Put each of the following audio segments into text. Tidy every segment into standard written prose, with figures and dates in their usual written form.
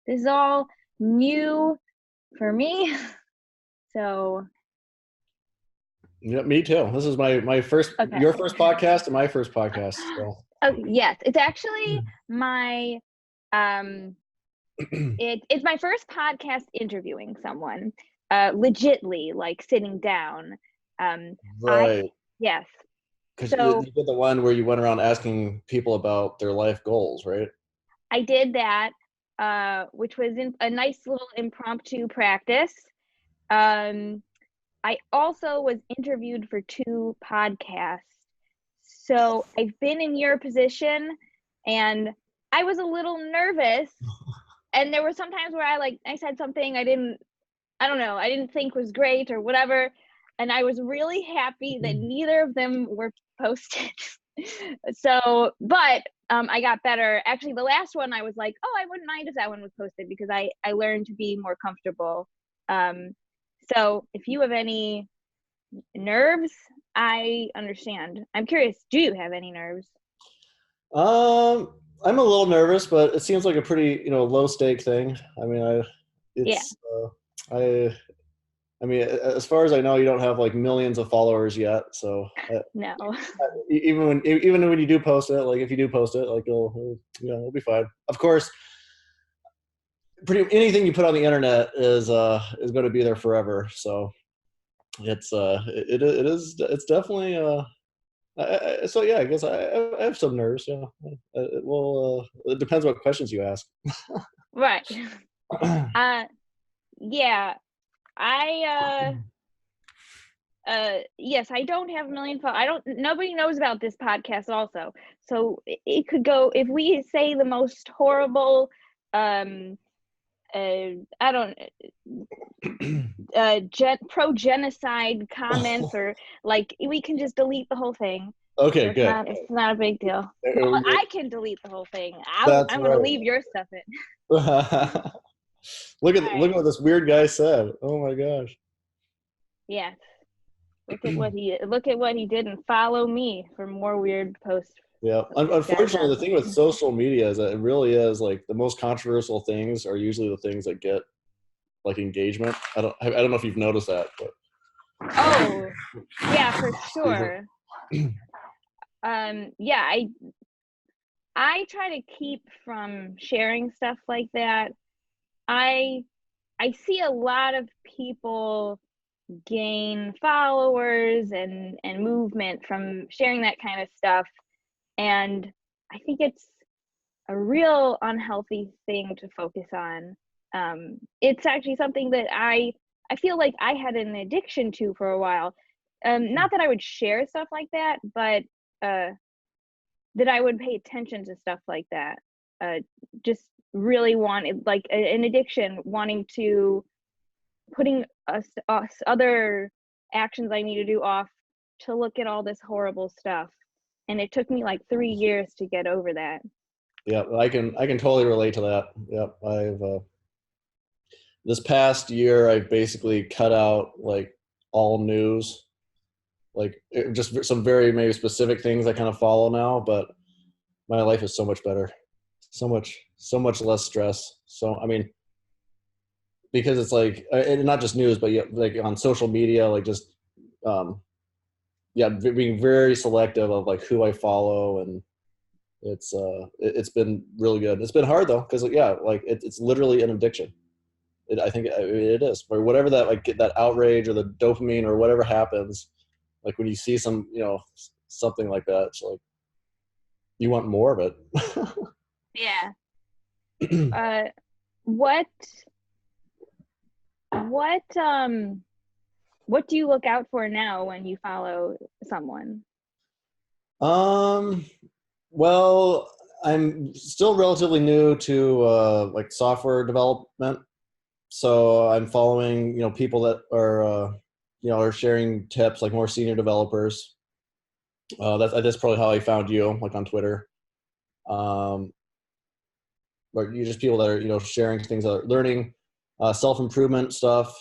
This is all new for me. So Yeah, me too. This is my first, okay. your first podcast and my first podcast. So. Oh yes, it's actually my it's my first podcast interviewing someone, legitly, like sitting down. I Right. yes. Because you So did the one where you went around asking people about their life goals, right? I did that, which was a nice little impromptu practice. Um, I also was interviewed for 2 podcasts. So I've been in your position, and I was a little nervous. And there were some times where I said something I don't know, I didn't think was great or whatever. And I was really happy that neither of them were posted. So, but I got better. Actually, the last one I was like, oh, I wouldn't mind if that one was posted, because I learned to be more comfortable. Um, so if you have any nerves, I understand. I'm curious, do you have any nerves? I'm a little nervous, but it seems like a pretty, low stake thing. I mean, Yeah, it's, I, I mean, as far as I know, you don't have like millions of followers yet. So no. even when you do post it, like if you do post it, like it'll be fine. Of course, pretty anything you put on the internet is going to be there forever. So it's definitely so yeah, I guess I have some nerves. Yeah, it depends what questions you ask. Right. Yeah, I yes, I don't have a million I don't nobody knows about this podcast also. So it could go, if we say the most horrible I don't pro genocide comments, or like, we can just delete the whole thing. So Okay, it's good. not a big deal. Well, I can delete the whole thing. That's I'm gonna right. leave your stuff in. Look Right. at what this weird guy said. Oh my gosh. Yes. Look at what he did, and follow me for more weird posts Yeah. of this guy's Unfortunately, the thing with nonsense. social media is that it really is like the most controversial things are usually the things that get like engagement. I don't know if you've noticed that, but Oh, yeah, for excuse me. sure. Yeah, I try to keep from sharing stuff like that. I I see a lot of people gain followers and movement from sharing that kind of stuff, and I think it's a real unhealthy thing to focus on. It's actually something that I feel like I had an addiction to for a while. Not that I would share stuff like that, but uh, that I would pay attention to stuff like that. Uh, just really wanted, like, an addiction, wanting to putting us other actions I need to do off to look at all this horrible stuff. And it took me like 3 years to get over that. Yeah, I can totally relate to that. Yep. I've this past year I've basically cut out like all news, like just some very maybe specific things I kind of follow now, but my life is so much better. So much less stress. So I mean, because it's like and not just news, but yeah, like on social media, like just um yeah, being very selective of like who I follow, and it's been really good. It's been hard though, because yeah, like it's literally an addiction. I think it is, or whatever that like that outrage or the dopamine or whatever happens, like when you see some something like that, it's like you want more of it. Yeah. Uh, what what um what do you look out for now when you follow someone? um well, I'm still relatively new to like software development, so I'm following people that are are sharing tips, like more senior developers. That's probably how I found you, like on Twitter. um or you just people that are sharing things, that are learning self improvement stuff.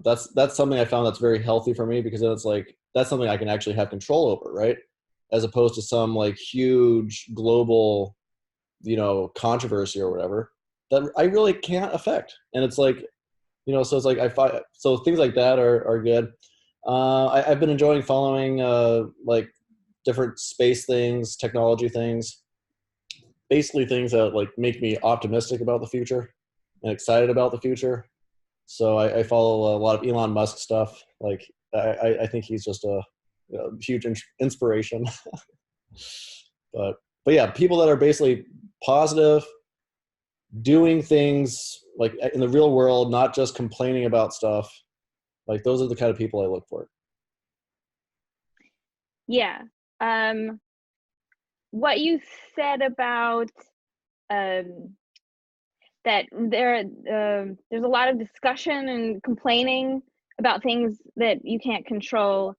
That's something I found that's very healthy for me, because then it's like that's something I can actually have control over, right? As opposed to some like huge global controversy or whatever. that I really can't affect. And it's like, so it's like so things like that are good. I've been enjoying following like different space things, technology things, basically things that like make me optimistic about the future and excited about the future. So I follow a lot of Elon Musk stuff. Like I think he's just a huge inspiration. But yeah, people that are basically positive, doing things like in the real world, not just complaining about stuff. Like those are the kind of people I look for. Yeah. What you said about that there's a lot of discussion and complaining about things that you can't control.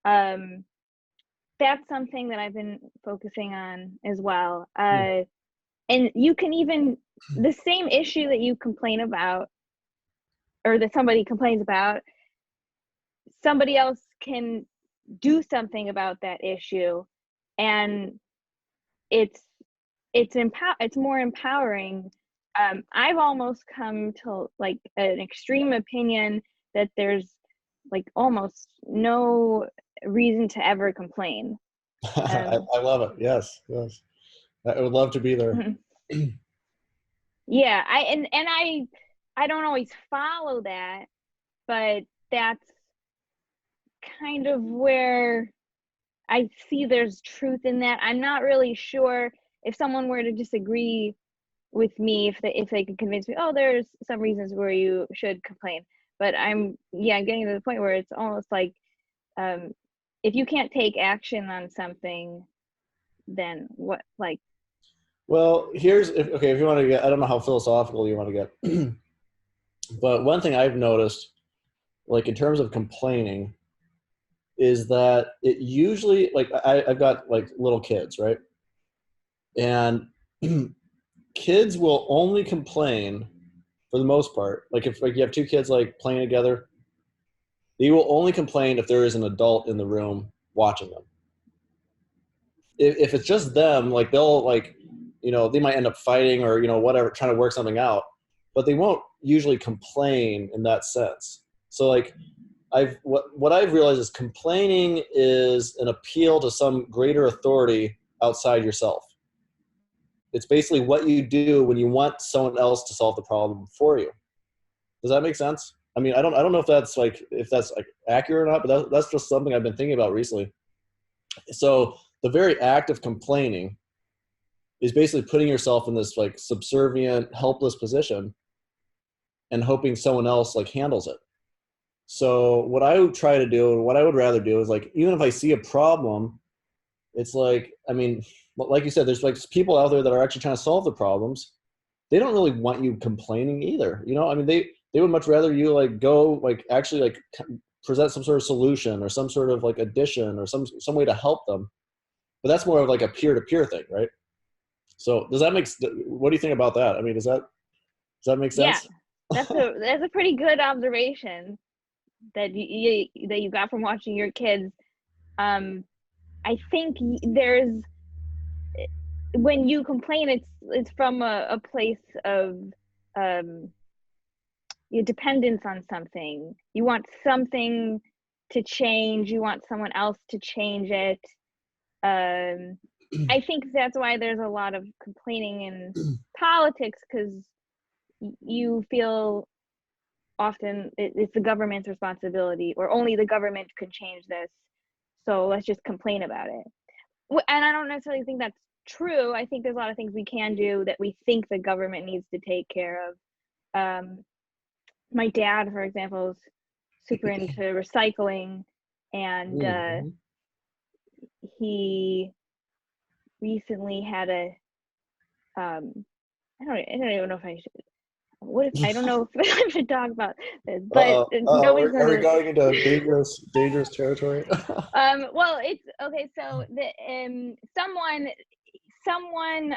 That's something that I've been focusing on as well. And you can even, the same issue that you complain about, or that somebody complains about, somebody else can do something about that issue, and it's more empowering. I've almost come to like an extreme opinion that there's like almost no reason to ever complain. I love it. Yes, yes. I would love to be there. Yeah, I don't always follow that, but that's kind of where I see there's truth in that. I'm not really sure if someone were to disagree with me, if they could convince me, oh, there's some reasons where you should complain. But I'm getting to the point where it's almost like, if you can't take action on something, then what, like. Well, if you want to get, I don't know how philosophical you want to get, but one thing I've noticed, like in terms of complaining, is that it usually, like I've got like little kids, right? And kids will only complain for the most part. Like if like you have two kids like playing together, they will only complain if there is an adult in the room watching them. If it's just them, like they'll like, they might end up fighting or, whatever, trying to work something out, but they won't usually complain in that sense. So like what I've realized is complaining is an appeal to some greater authority outside yourself. It's basically what you do when you want someone else to solve the problem for you. Does that make sense? I mean, I don't know if that's like accurate or not, but that's just something I've been thinking about recently. So the very act of complaining is basically putting yourself in this like subservient, helpless position and hoping someone else like handles it. So what I would try to do and what I would rather do is like, even if I see a problem, it's like, I mean, like you said, there's like people out there that are actually trying to solve the problems. They don't really want you complaining either. I mean, they would much rather you like go like actually like present some sort of solution or some sort of like addition or some way to help them. But that's more of like a peer-to-peer thing, right? So what do you think about that? I mean, does that make sense? Yeah, that's a pretty good observation that you got from watching your kids. I think there's, when you complain, it's from a place of your dependence on something. You want something to change. You want someone else to change it. I think that's why there's a lot of complaining in politics, because you feel often it's the government's responsibility, or only the government could change this. So let's just complain about it. And I don't necessarily think that's true. I think there's a lot of things we can do that we think the government needs to take care of. My dad, for example, is super into recycling, and he recently had a I don't even know if I should. What if I don't know if I should talk about this, but nobody's are we going into dangerous territory? Well, it's okay. So the someone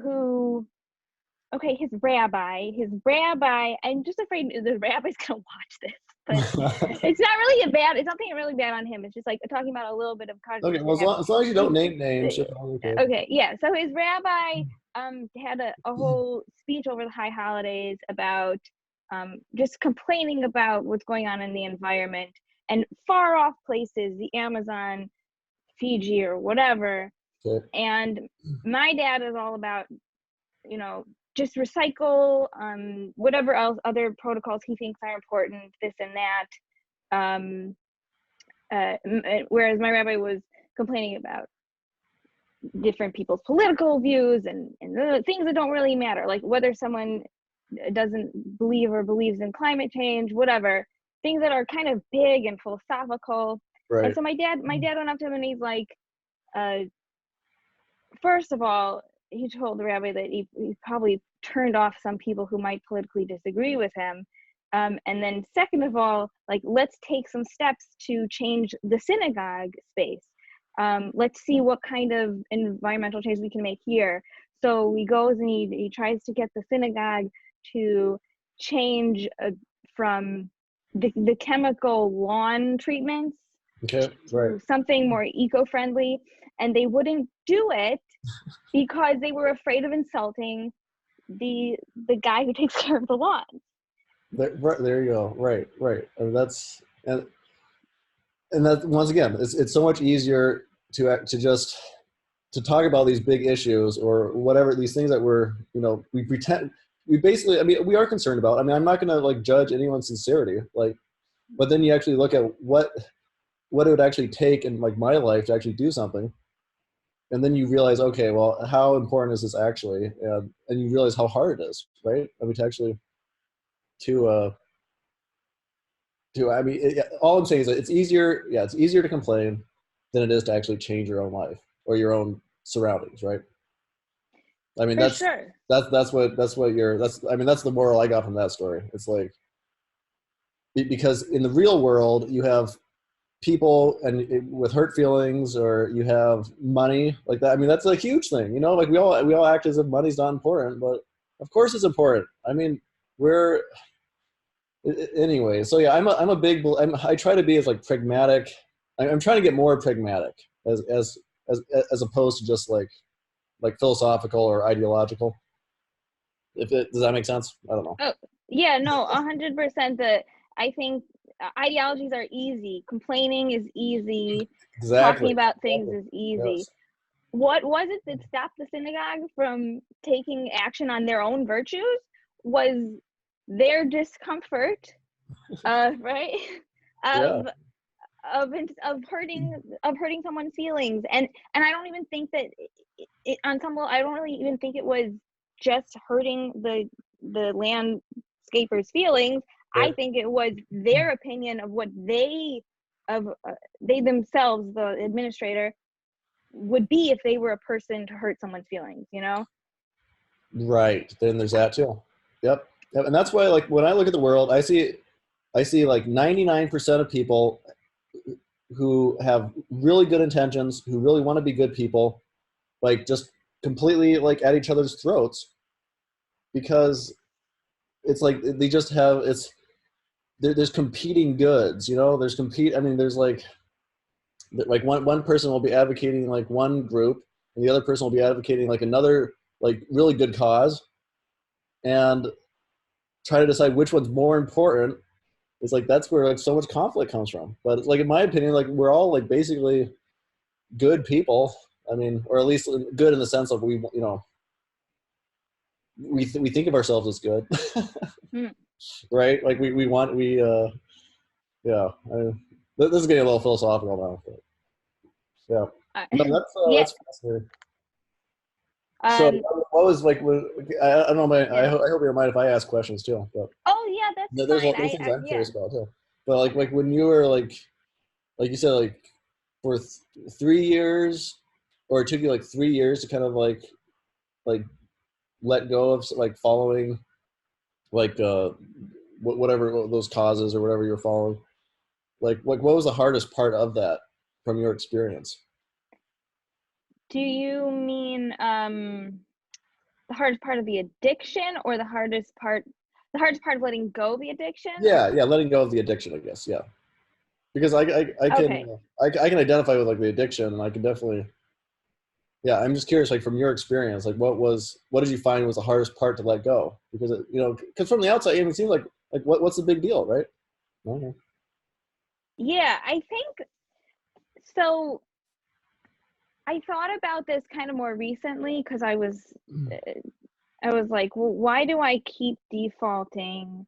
who, okay, his rabbi. I'm just afraid the rabbi's gonna watch this, but it's not really it's not being really bad on him. It's just like talking about a little bit of controversy. Okay, well, as long as you don't name names. Okay, yeah. So his rabbi had a whole speech over the high holidays about just complaining about what's going on in the environment and far off places, the Amazon, Fiji, or whatever. Okay. And my dad is all about, you know, just recycle, whatever else, other protocols he thinks are important, this and that. Whereas my rabbi was complaining about different people's political views and things that don't really matter, like whether someone doesn't believe or believes in climate change, whatever, things that are kind of big and philosophical. Right. And so my dad went up to him and he's like, first of all, he told the rabbi that he probably turned off some people who might politically disagree with him. And then second of all, like, let's take some steps to change the synagogue space. Let's see what kind of environmental change we can make here. So he goes and he tries to get the synagogue to change from the chemical lawn treatments Okay. Right. to something more eco-friendly. And they wouldn't do it because they were afraid of insulting the guy who takes care of the lawn. There you go. Right. I mean, that's and that, once again, it's so much easier to just to talk about these big issues or whatever, these things that we pretend, we basically, I mean, we are concerned about. I mean, I'm not going to like judge anyone's sincerity, like, but then you actually look at what it would actually take in like my life to actually do something. And then you realize, okay, well, how important is this actually? And you realize how hard it is, right? I mean, I mean, all I'm saying is that it's easier to complain than it is to actually change your own life or your own surroundings, right? I mean, that's the moral I got from that story. It's like, because in the real world, you have people with hurt feelings, or you have money like that. I mean, that's a huge thing, like we all act as if money's not important, but of course it's important. I mean, anyway, so yeah, I try to be as like pragmatic. I'm trying to get more pragmatic as opposed to just like philosophical or ideological. Does that make sense? I don't know. Oh, yeah, no, 100%. I think ideologies are easy. Complaining is easy. Exactly. Talking about things is easy. Yes. What was it that stopped the synagogue from taking action on their own virtues? Was their discomfort, right? Yeah. Of hurting someone's feelings, and I don't even think that on some level, I don't really even think it was just hurting the landscaper's feelings. Right. I think it was their opinion of what they themselves, the administrator, would be if they were a person to hurt someone's feelings, Right. Then there's that too. Yep. And that's why, like, when I look at the world, I see like 99% of people who have really good intentions, who really want to be good people, like just completely like at each other's throats, because it's like they just have there's competing goods, I mean, there's like one person will be advocating like one group, and the other person will be advocating like another like really good cause, and try to decide which one's more important. It's like that's where like so much conflict comes from. But it's like, in my opinion, like we're all like basically good people. I mean, or at least good in the sense of we think of ourselves as good, right? Like yeah. This is getting a little philosophical now, but yeah. No, yeah. that's fascinating. So what was like? I don't know. I hope you don't mind if I ask questions too. But oh yeah, that's there's fine. things I'm curious about too. But like when you were like you said, like for 3 years, or it took you like 3 years to kind of like let go of like following like whatever those causes or whatever you're following. Like what was the hardest part of that from your experience? Do you mean the hardest part of the addiction, or the hardest part of letting go of the addiction? Yeah, letting go of the addiction, I guess. Yeah, because I can Okay. I can identify with like the addiction, and I can definitely Yeah, I'm just curious, like from your experience, like what did you find was the hardest part to let go? Because because from the outside, it seems like what's the big deal, right? Okay. Yeah, I think so. I thought about this kind of more recently because uh, I was like, well, why do I keep defaulting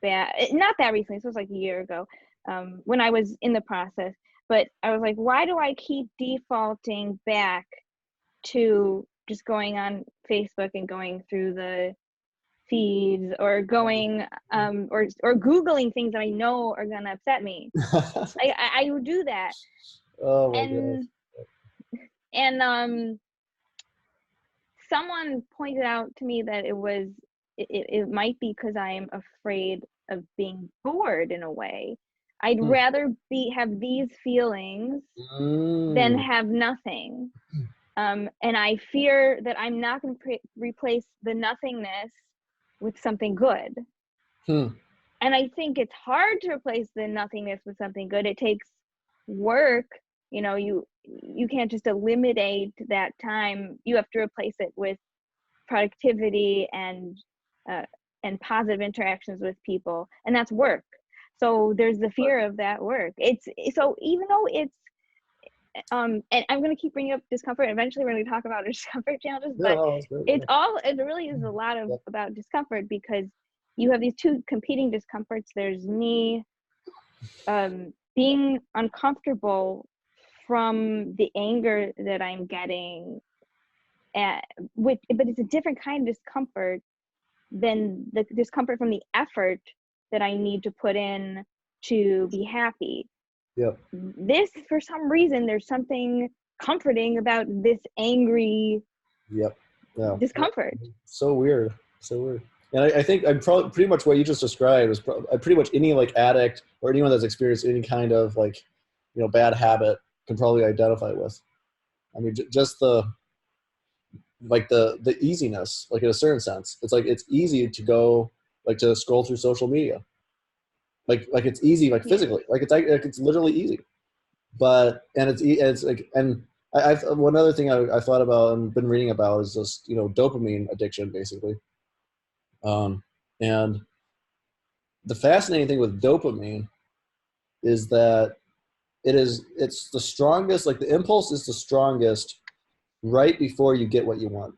back? Not that recently, so it was like a year ago, when I was in the process. But I was like, why do I keep defaulting back to just going on Facebook and going through the feeds or going or Googling things that I know are gonna upset me. I would do that. Oh my gosh. And and someone pointed out to me that it might be because I'm afraid of being bored in a way. I'd Hmm. rather have these feelings than Mm. have nothing. And I fear that I'm not going to replace the nothingness with something good. Hmm. And I think it's hard to replace the nothingness with something good. It takes work. You can't just eliminate that time. You have to replace it with productivity uh, and positive interactions with people, and that's work. So there's the fear of that work. It's so even though it's and I'm going to keep bringing up discomfort. Eventually we're going to talk about discomfort challenges, Yeah, but no, that's great. it really is a lot of Yeah. about discomfort because you have these two competing discomforts. There's me being uncomfortable from the anger that I'm getting, at, but it's a different kind of discomfort than the discomfort from the effort that I need to put in to be happy. Yep. This, for some reason, there's something comforting about this angry Yep. Yeah. discomfort. So weird. So weird. And I think I'm probably pretty much what you just described is pretty much any like addict or anyone that's experienced any kind of like, bad habit can probably identify with. I mean, just the easiness, like in a certain sense, it's like it's easy to go like to scroll through social media, like it's easy, like Yeah. physically, like it's literally easy. But and it's like and I've one other thing I thought about and been reading about is just dopamine addiction basically. And the fascinating thing with dopamine is that it's the strongest, like the impulse is the strongest right before you get what you want.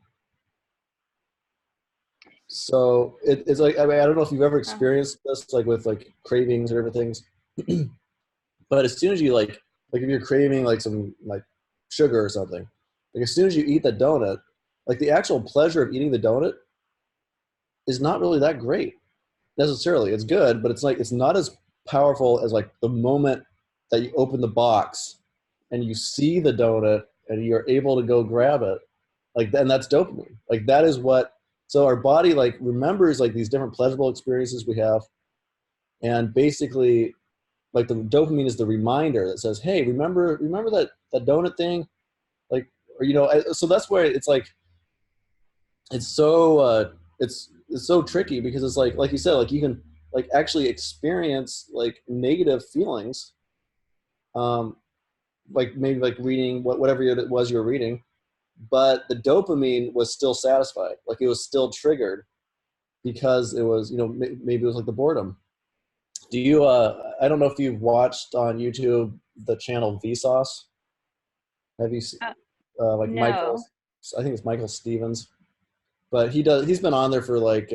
So it's like, I mean, I don't know if you've ever Uh-huh. experienced this, like with like cravings or everything, but as soon as you like if you're craving like some like sugar or something, like as soon as you eat the donut, like the actual pleasure of eating the donut is not really that great necessarily. It's good, but it's like it's not as powerful as like the moment that you open the box and you see the donut and you're able to go grab it. Like, and that's dopamine. Like that is what. So our body like remembers like these different pleasurable experiences we have, and basically like the dopamine is the reminder that says, hey, remember that donut thing, like, or so that's where it's like it's so it's so tricky because it's like you said, like you can like actually experience like negative feelings, um like maybe like reading whatever it was you were reading, but the dopamine was still satisfied, like it was still triggered because it was maybe it was like the boredom. Do you I don't know if you've watched on YouTube the channel Vsauce. Have you Uh, like Michael, no. I think it's Michael Stevens, but he's been on there for like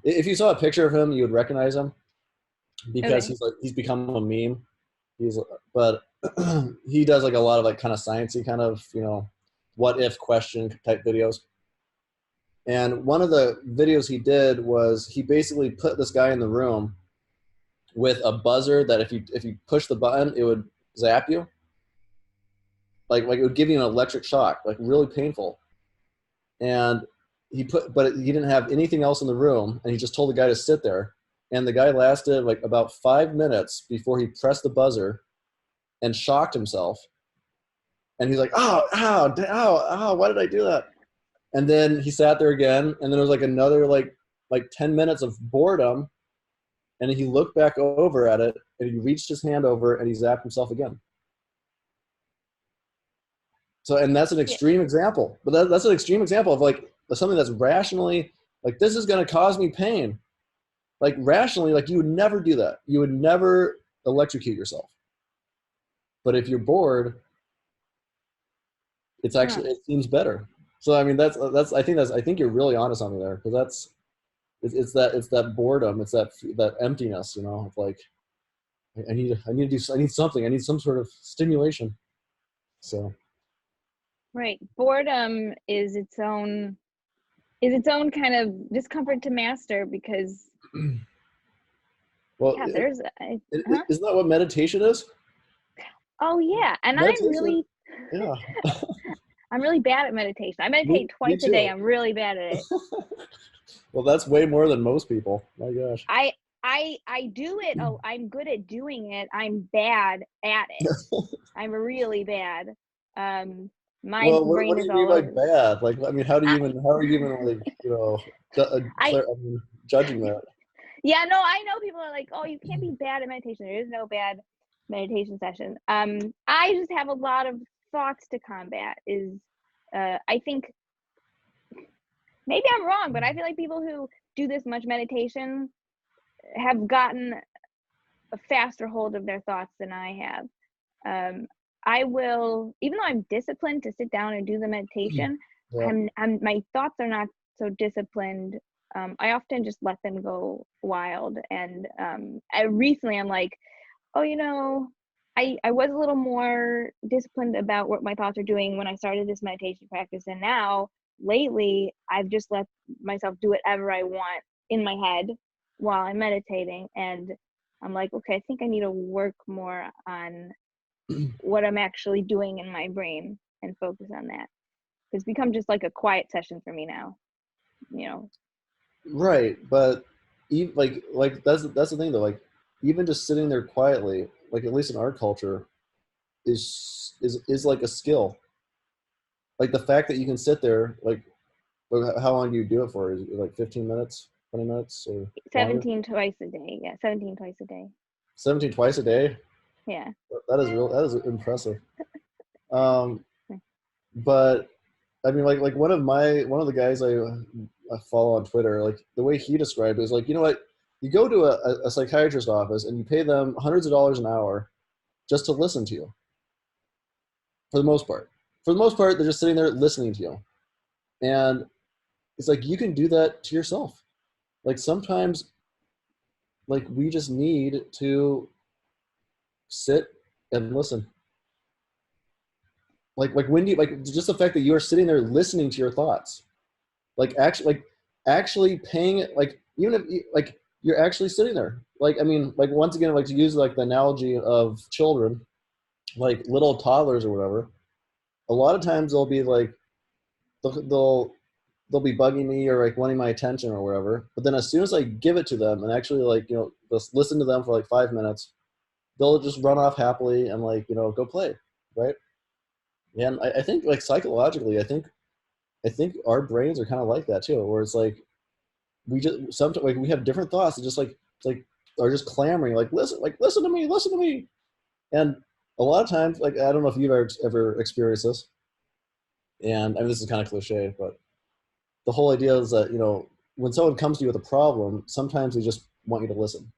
if you saw a picture of him you would recognize him because Okay. he's become a meme. He's but he does like a lot of like kind of sciencey kind of what if question type videos. And one of the videos he did was he basically put this guy in the room with a buzzer that if you push the button it would zap you, like it would give you an electric shock, like really painful. And but he didn't have anything else in the room, and he just told the guy to sit there. And the guy lasted like about 5 minutes before he pressed the buzzer and shocked himself. And he's like, oh, ow, ow, ow, why did I do that? And then he sat there again, and then there was like another like 10 minutes of boredom, and he looked back over at it, and he reached his hand over, and he zapped himself again. So, and that's an Yeah. extreme example, but that's an extreme example of like something that's rationally like, this is going to cause me pain. Like rationally, like you would never do that. You would never electrocute yourself. But if you're bored, it's Huh. actually, it seems better. So, I mean, I think you're really onto something there, because it's that boredom. It's that emptiness, of like, I need something. I need some sort of stimulation. So, Right. Boredom is its own kind of discomfort to master because well, yeah, there's huh? isn't that what meditation is? Oh yeah, and Meditation, yeah. I'm really bad at meditation. I me, meditate me twice a day. too. I'm really bad at it. Well, that's way more than most people. My gosh. I I do it. Oh, I'm good at doing it. I'm bad at it. I'm really bad. Um, my Well, what brain do is you mean all by over. bad? Like, I mean, I, how are you even like, I judging that? yeah, no, I know people are like, oh, you can't be bad at meditation. There is no bad meditation session. I just have a lot of thoughts to combat. I think maybe I'm wrong, but I feel like people who do this much meditation have gotten a faster hold of their thoughts than I have. I will, even though I'm disciplined to sit down and do the meditation, Yeah. my thoughts are not so disciplined. I often just let them go wild. And recently I'm like, oh, I was a little more disciplined about what my thoughts are doing when I started this meditation practice. And now lately I've just let myself do whatever I want in my head while I'm meditating. And I'm like, okay, I think I need to work more on what I'm actually doing in my brain and focus on that. It's become just like a quiet session for me now, you know. Right, but even like that's the thing though. Like, even just sitting there quietly, like at least in our culture, is like a skill. Like the fact that you can sit there, like, how long do you do it for? Is it like 15 minutes, 20 minutes, or longer? 17 twice a day. Yeah, 17 twice a day. 17 twice a day. Yeah. That is real. That is impressive. Um, but I mean, like one of the guys I follow on Twitter, like the way he described it is like, you know what, you go to a psychiatrist office and you pay them hundreds of dollars an hour just to listen to you. For the most part, they're just sitting there listening to you, and it's like you can do that to yourself. Like sometimes, like we just need to sit and listen. Like when do you like just the fact that you are sitting there listening to your thoughts, actually paying it, like even if like you're actually sitting there, like I mean, like once again, like to use like the analogy of children, like little toddlers or whatever, a lot of times they'll be like they'll they'll be bugging me or like wanting my attention or whatever, but then as soon as I give it to them and actually like just listen to them for like 5 minutes, they'll just run off happily and like go play, right? And I think like psychologically, I think our brains are kind of like that too, where it's like we just sometimes like we have different thoughts that just like it's like are just clamoring like listen to me, and a lot of times, like I don't know if you've ever experienced this, and I mean this is kind of cliche, but the whole idea is that when someone comes to you with a problem, sometimes they just want you to listen,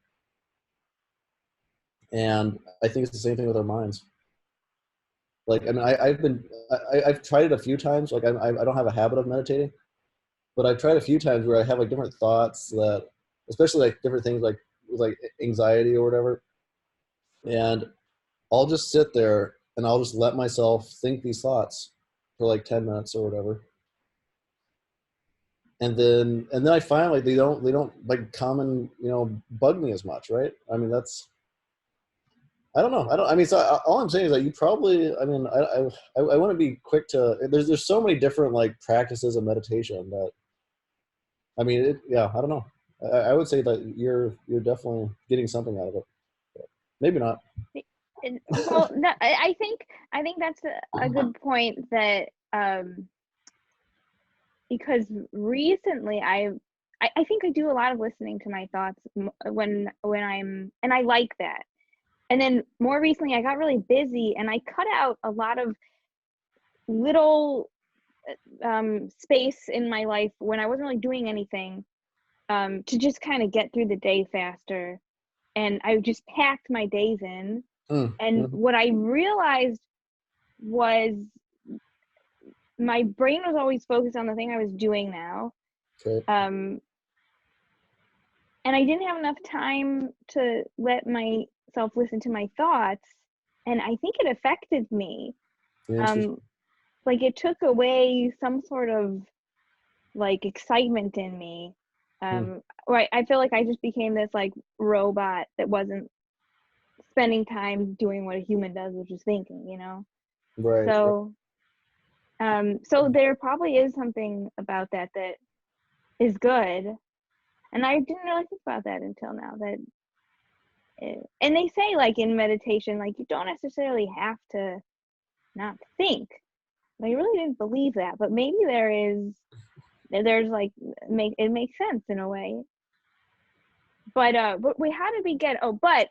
and I think it's the same thing with our minds. Like I mean I've tried it a few times. Like I don't have a habit of meditating, but I've tried a few times where I have like different thoughts that, especially like different things like with like anxiety or whatever, and I'll just sit there and I'll just let myself think these thoughts for like 10 minutes or whatever, and then I find like they don't like come and bug me as much, right? I mean I don't know. I don't. I mean, so all I'm saying is that you probably. I mean, I want to be quick to. There's so many different like practices of meditation that. I mean, yeah. I don't know. I would say that you're definitely getting something out of it. But maybe not. Well, no, I think that's a good point that because recently I think I do a lot of listening to my thoughts when and I like that. And then more recently I got really busy and I cut out a lot of little space in my life when I wasn't really doing anything, to just kind of get through the day faster. And I just packed my days in. And Mm. what I realized was my brain was always focused on the thing I was doing now. Okay. And I didn't have enough time to let myself listen to my thoughts. And I think it affected me. Interesting. Like it took away some sort of like excitement in me. Mm. Right. I feel like I just became this like robot that wasn't spending time doing what a human does, which is thinking, you know? Right. Right. So, so there probably is something about that that is good. And I didn't really think about that until now that, and they say like in meditation, like you don't necessarily have to not think. I really didn't believe that, but maybe there's like, it makes sense in a way. But we how did we get, oh, but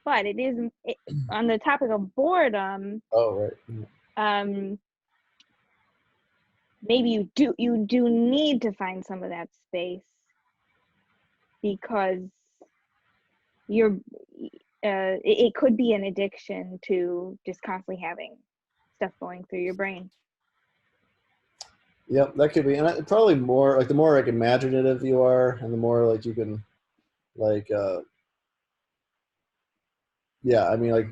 it is on the topic of boredom. Oh, right. Mm. um Maybe you do need to find some of that space because you're it could be an addiction to just constantly having stuff going through your brain. Yep, that could be, and probably more like the more like imaginative you are, and the more like you can like yeah, I mean like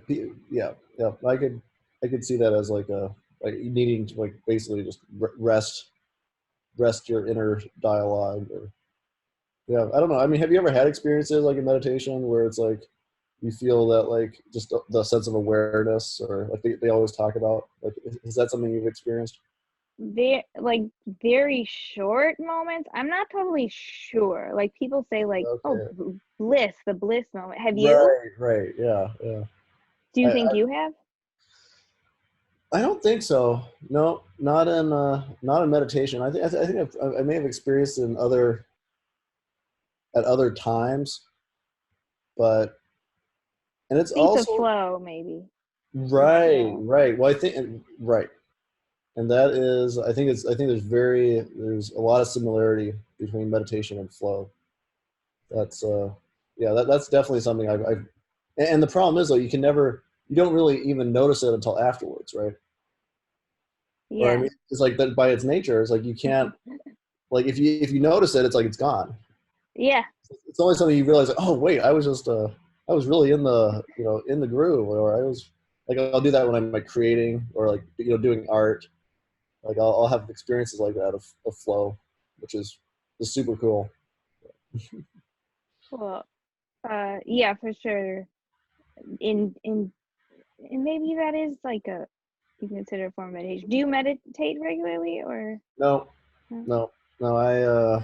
yeah, yeah, I could see that as like a like needing to like basically just rest your inner dialogue. Or yeah, I don't know, I mean, have you ever had experiences like in meditation where it's like you feel that like just the sense of awareness, or like they always talk about, like is that something you've experienced? Like very short moments. I'm not totally sure. Like people say like, oh, Okay. bliss, the bliss moment. Have you? Right, right, yeah, yeah. Do you I, think you have? I don't think so. No, not in meditation. I think I may have experienced it in other at other times, but and it's States of also flow, maybe. right, Yeah. right. Well, I think right, and that is I think there's a lot of similarity between meditation and flow. That's yeah, that's definitely something I've and the problem is though you don't really even notice it until afterwards, right? Or I Yeah. mean, it's like that by its nature. It's like you can't like if you notice it, it's like it's gone. Yeah. It's only something you realize, like, oh wait, I was really in the in the groove, or I was like I'll do that when I'm like creating or like doing art. Like I'll have experiences like that of flow, which is super cool. Well, yeah, for sure. In and maybe that is like a you consider a form of meditation. Do you meditate regularly or No, no? no, no. I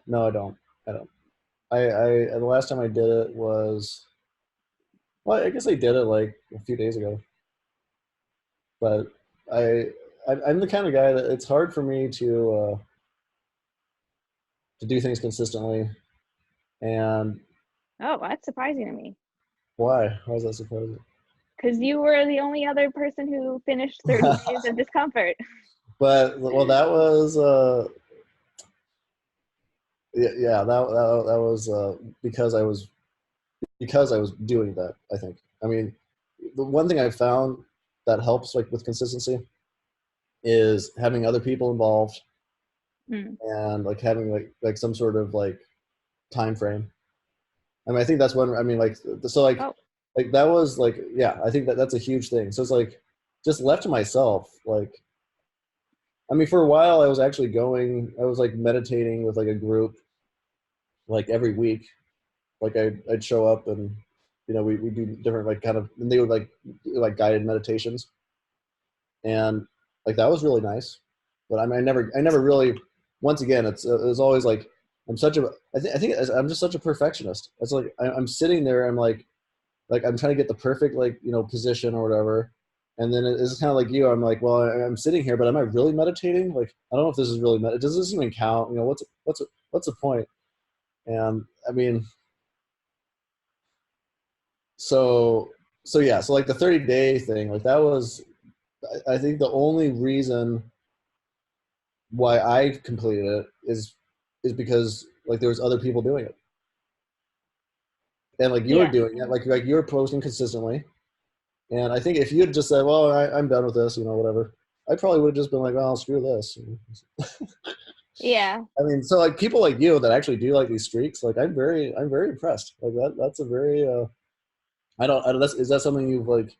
no, I don't. I don't. I the last time I did it was well, I guess I did it like a few days ago, but I, I'm the kind of guy that it's hard for me to do things consistently. And Oh, that's surprising to me why? Why is that surprising? because you were the only other person who finished 30 days of discomfort. But well, that was yeah, yeah, that was because I was doing that. I think. I mean, the one thing I found that helps like with consistency is having other people involved Hmm. and like having like some sort of like time frame. I mean, I think that's one. I mean, like so Oh, like that was like yeah. I think that's a huge thing. So it's like just left to myself. Like I mean, for a while I was actually going. I was like meditating with like a group like every week. Like I'd show up and we do different like kind of and they would like do, like guided meditations and like that was really nice. But I mean, I never really. Once again, it was always like I'm such a. I think I'm just such a perfectionist. It's like I'm sitting there. I'm like I'm trying to get the perfect like position or whatever, and then it's kind of like you. I'm like, well, I'm sitting here, but am I really meditating? Like I don't know if this is really does this even count? What's the point? And I mean, so so yeah, so like the 30-day thing, like that was, I think the only reason why I completed it is because like there was other people doing it, and like you were Yeah. doing it, like you were posting consistently. And I think if you had just said, "Well, I'm done with this," whatever, I probably would have just been like, "Well, screw this." Yeah. I mean, so like people like you that actually do like these streaks, like I'm very impressed. Like that's a very I don't that's, is that something you've like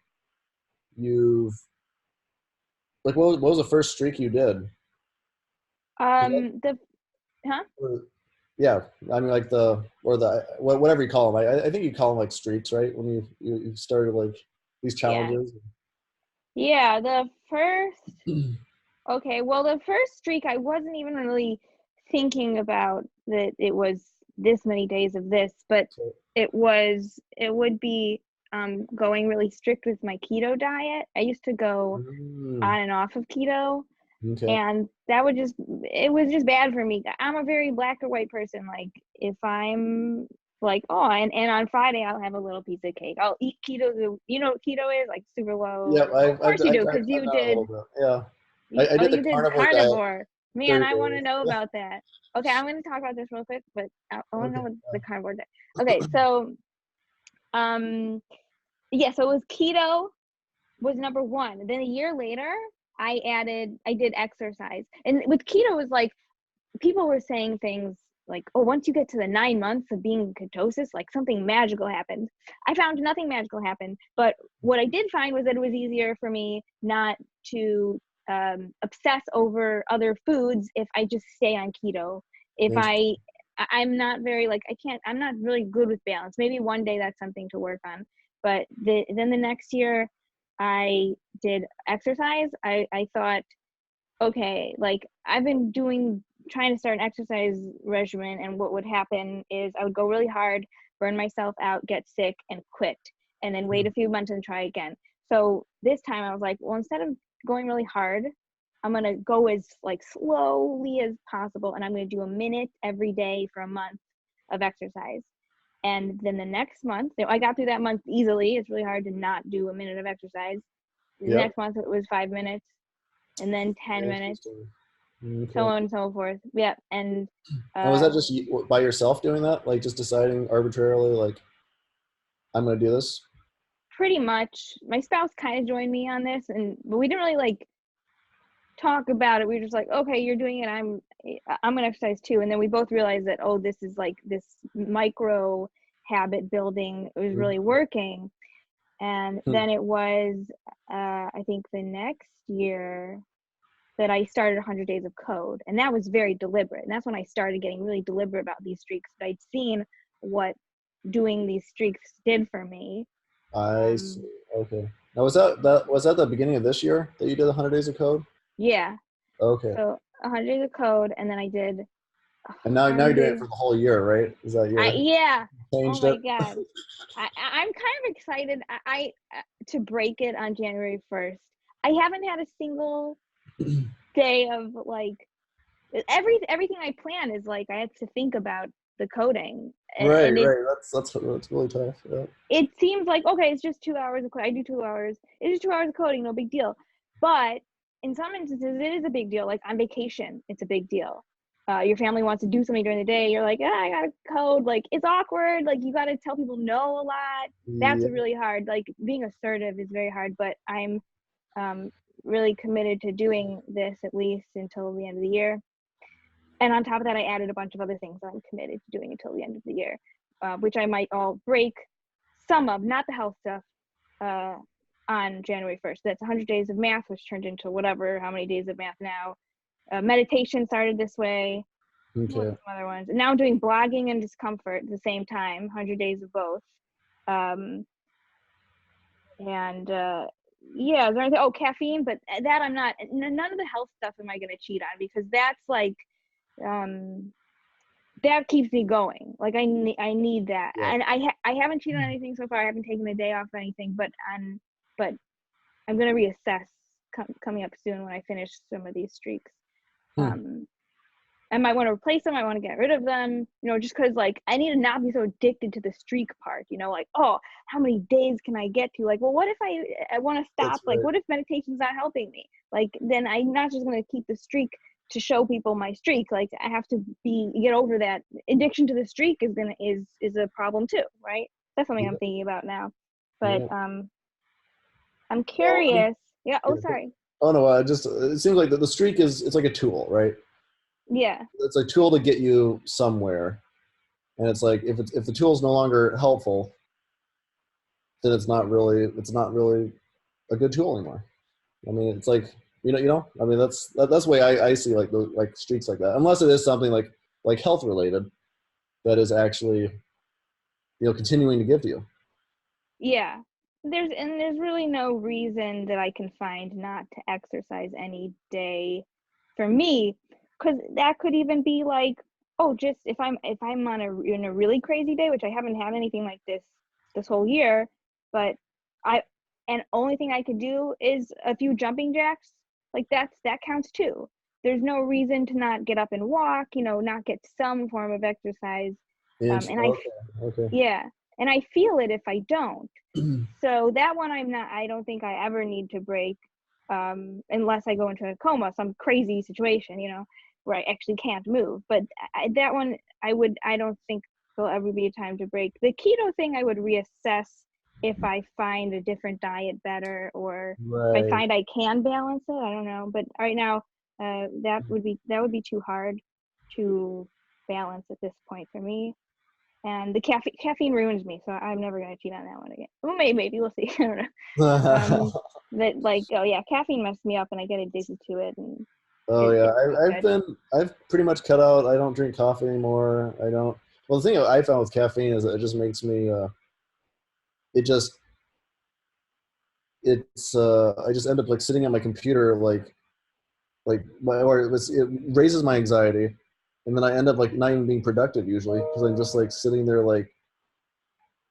what was the first streak you did? 'Cause The huh? yeah, I mean like the or the whatever you call them. I think you call them like streaks, right? When you started like these Yeah. challenges. Yeah, the first okay, well, the first streak, I wasn't even really thinking about that it was this many days of this, but So, it would be going really strict with my keto diet. I used to go mm, on and off of keto, okay. and that would just it was just bad for me. I'm a very black or white person. Like if I'm like, oh, and on Friday I'll have a little piece of cake. I'll eat keto. You know what keto is? Like super low. Yep, Well, of course you do, I've because done you that a did little bit. Yeah, I oh, did the you did carnivore diet carnivore. Man, 30 I want to days. know about that. Okay, I'm going to talk about this real quick, but I want to know Okay. what the carnivore did. Okay, so um, yeah, so it was keto was number one. Then a year later, I did exercise, and with keto it was like people were saying things like, oh, once you get to the 9 months of being in ketosis, like something magical happened. I found nothing magical happened, but what I did find was that it was easier for me not to obsess over other foods if I just stay on keto. If Interesting. I'm not very like I can't I'm not really good with balance. Maybe one day that's something to work on. But then the next year I did exercise. I thought, okay, like I've been trying to start an exercise regimen, and what would happen is I would go really hard, burn myself out, get sick, and quit, and then wait a few months and try again. So this time I was like, well, instead of going really hard, I'm gonna go as like slowly as possible, and I'm gonna do a minute every day for a month of exercise. And then the next month, I got through that month easily. It's really hard to not do a minute of exercise. The Yep. next month it was 5 minutes, and then 10 minutes, Interesting. so Okay. on and so forth. Yeah, and And was uh, that just by yourself doing that? Like just deciding arbitrarily, like I'm gonna do this? pretty much my spouse kind of joined me on this, but we didn't really like talk about it. We were just like, okay, you're doing it. I'm gonna exercise too. And then we both realized that, oh, this is like this micro habit building. It was really Mhm. working. And Hmm. then it was, I think the next year that I started 100 Days of Code. And that was very deliberate. And that's when I started getting really deliberate about these streaks. But I'd seen what doing these streaks did for me. I see. Um, Okay. Now was that the beginning of this year that you did 100 days of code? yeah. Okay. So 100 Days of Code. And then I did And now you're 100 doing it Days. for the whole year, right? Is that your Yeah. Oh changed my it? God. I'm kind of excited. To break it on January 1st. I haven't had a single day of like everything I plan is like I have to think about the coding, Right, and right. That's really tough. Yeah. it seems like okay, it's just 2 hours of code. I do 2 hours. It's just 2 hours of coding, no big deal. But in some instances, it is a big deal. Like on vacation, it's a big deal. Your family wants to do something during the day. You're like, I gotta code. Like it's awkward. Like you gotta tell people no a lot. That's Yeah. really hard. Like being assertive is very hard. But I'm um, really committed to doing this at least until the end of the year. And on top of that, I added a bunch of other things I'm committed to doing until the end of the year, which I might all break some of, not the health stuff, uh, on January 1st. That's 100 days of math, which turned into whatever, how many days of math now. Meditation started this way. What's Okay. some other ones? And now I'm doing blogging and discomfort at the same time, 100 days of both. Um, and yeah, is there anything? Oh, caffeine, but that I'm not, none of the health stuff am I going to cheat on because that's like, um, that keeps me going. Like I need that, Yeah. and I haven't cheated on anything so far. I haven't taken a day off or anything, but I'm gonna reassess coming up soon when I finish some of these streaks. Hmm. Um, I might want to replace them. I want to get rid of them, just because like I need to not be so addicted to the streak part, like, oh, how many days can I get to? Like, well, what if I want to stop? That's Like, right. what if meditation's not helping me? Like, then I'm not just going to keep the streak to show people my streak. Like, I have to get over that. Addiction to the streak is a problem too, right? That's something I'm Yeah, thinking about now. But yeah. I'm Well, I mean, curious. Yeah. Oh, yeah, sorry. oh no, it seems like the streak it's like a tool, right? Yeah. It's a tool to get you somewhere, and it's like if the tool is no longer helpful, then it's not really a good tool anymore. I mean, it's like I mean that's the way I see like like streaks like that. Unless it is something like health related that is actually continuing to give to you. Yeah. There's really no reason that I can find not to exercise any day for me, because that could even be like, oh, just if I'm in a really crazy day, which I haven't had anything like this whole year, but I and only thing I could do is a few jumping jacks. Like that counts too. There's no reason to not get up and walk, not get some form of exercise. And Okay, okay. yeah, and I feel it if I don't. So that one I don't think I ever need to break, unless I go into a coma, some crazy situation, where I actually can't move. But that one I don't think there'll ever be a time to break. The keto thing I would reassess if I find a different diet better, or if I Right. find I can balance it. I don't know. But right now, that would be too hard to balance at this point for me. And the caffeine ruins me, so I'm never gonna cheat on that one again. Well, maybe we'll see. I don't know. That like, oh yeah, caffeine messed me up, and I get addicted to it, and Oh yeah, it's not good. I've pretty much cut out. I don't drink coffee anymore. I don't. Well, the thing I found with caffeine is that it just makes me. It just I just end up like sitting at my computer it raises my anxiety, and then I end up like not even being productive usually because I'm just like sitting there like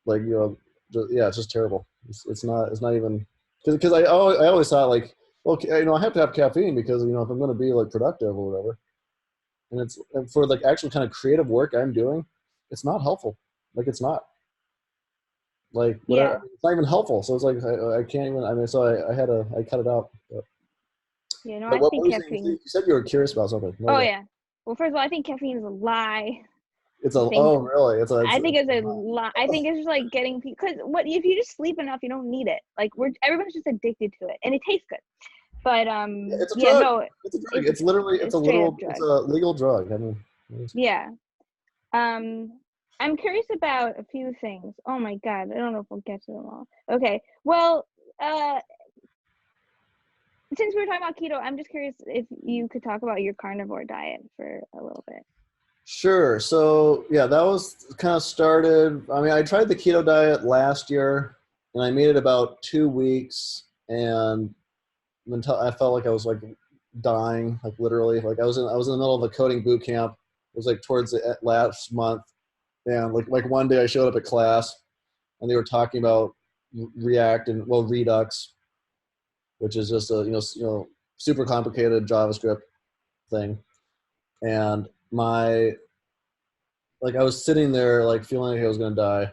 yeah, it's just terrible. It's not even because I always thought like, okay, I have to have caffeine because if I'm going to be like productive or whatever, and for like actual kind of creative work I'm doing, it's not helpful. Like it's not like whatever. Yeah, It's not even helpful. So it's like I can't even. I mean, so I cut it out. no, But I what think were you saying? caffeine. You said you were curious about something. What Oh was that? yeah. Well, first of all, I think caffeine is a lie. It's I a think oh really? I think It's it's a lie. I think it's just like getting people, because what if you just sleep enough, you don't need it. Like everyone's just addicted to it, and it tastes good. But it's a yeah, drug. no, It's a drug. it's It's literally a straight up it's drug. a legal drug. I mean, Yeah. Um, I'm curious about a few things. Oh my God, I don't know if we'll get to them all. Okay. Well, uh, since we were talking about keto, I'm just curious if you could talk about your carnivore diet for a little bit. sure. So yeah, that was kind of started. I mean, I tried the keto diet last year, and I made it about 2 weeks, and until I felt like I was like dying, like literally. Like I was in the middle of a coding boot camp. It was like towards the last month, and like one day I showed up at class, and they were talking about React and Redux, which is just a super complicated JavaScript thing, and my like I was sitting there like feeling like I was gonna die,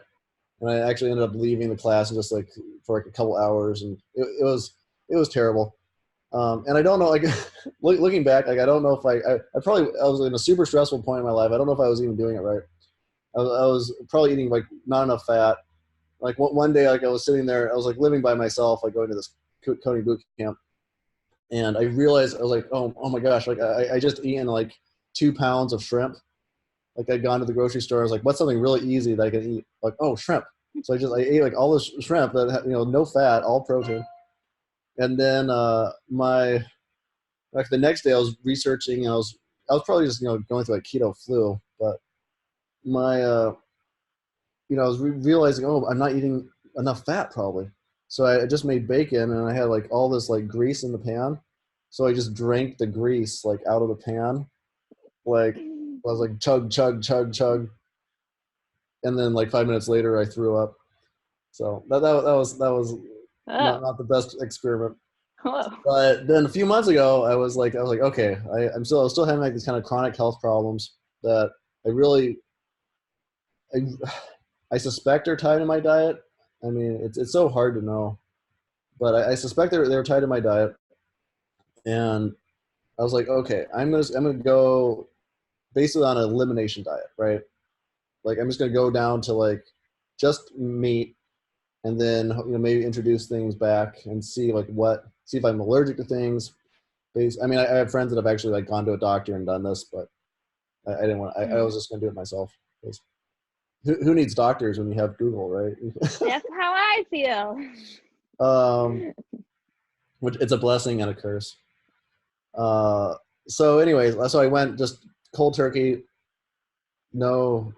and I actually ended up leaving the class and just like for like a couple hours, and it was terrible. And I don't know, like looking back, like I don't know if I was in a super stressful point in my life. I don't know if I was even doing it right. I was probably eating like not enough fat. Like one day, like I was sitting there, I was like living by myself, like going to this coding boot camp, and I realized I was like, oh my gosh, like I just eaten like 2 pounds of shrimp. Like I'd gone to the grocery store, I was like, what's something really easy that I can eat? Like, oh, shrimp. So I ate like all this shrimp that had, no fat, all protein. And then my like the next day I was researching, and I was probably just going through like keto flu, but my I was realizing, oh, I'm not eating enough fat probably. So I just made bacon, and I had like all this like grease in the pan. So I just drank the grease like out of the pan. Like I was like chug, chug, chug, chug, and then like 5 minutes later I threw up. So that was Uh, not the best experiment. Hello. But then a few months ago, I was like, okay, I was still having like these kind of chronic health problems that I really, I, I suspect are tied to my diet. I mean, it's so hard to know, but I suspect they were tied to my diet. And I was like, okay, I'm gonna go basically on an elimination diet, right? Like I'm just gonna go down to like just meat, and then maybe introduce things back and see if I'm allergic to things. I mean, I have friends that have actually like gone to a doctor and done this, but I didn't want. I was just gonna do it myself. Who needs doctors when you have Google, right? That's how I feel. um, which it's a blessing and a curse. Uh, so, anyways, so I went just cold turkey, no,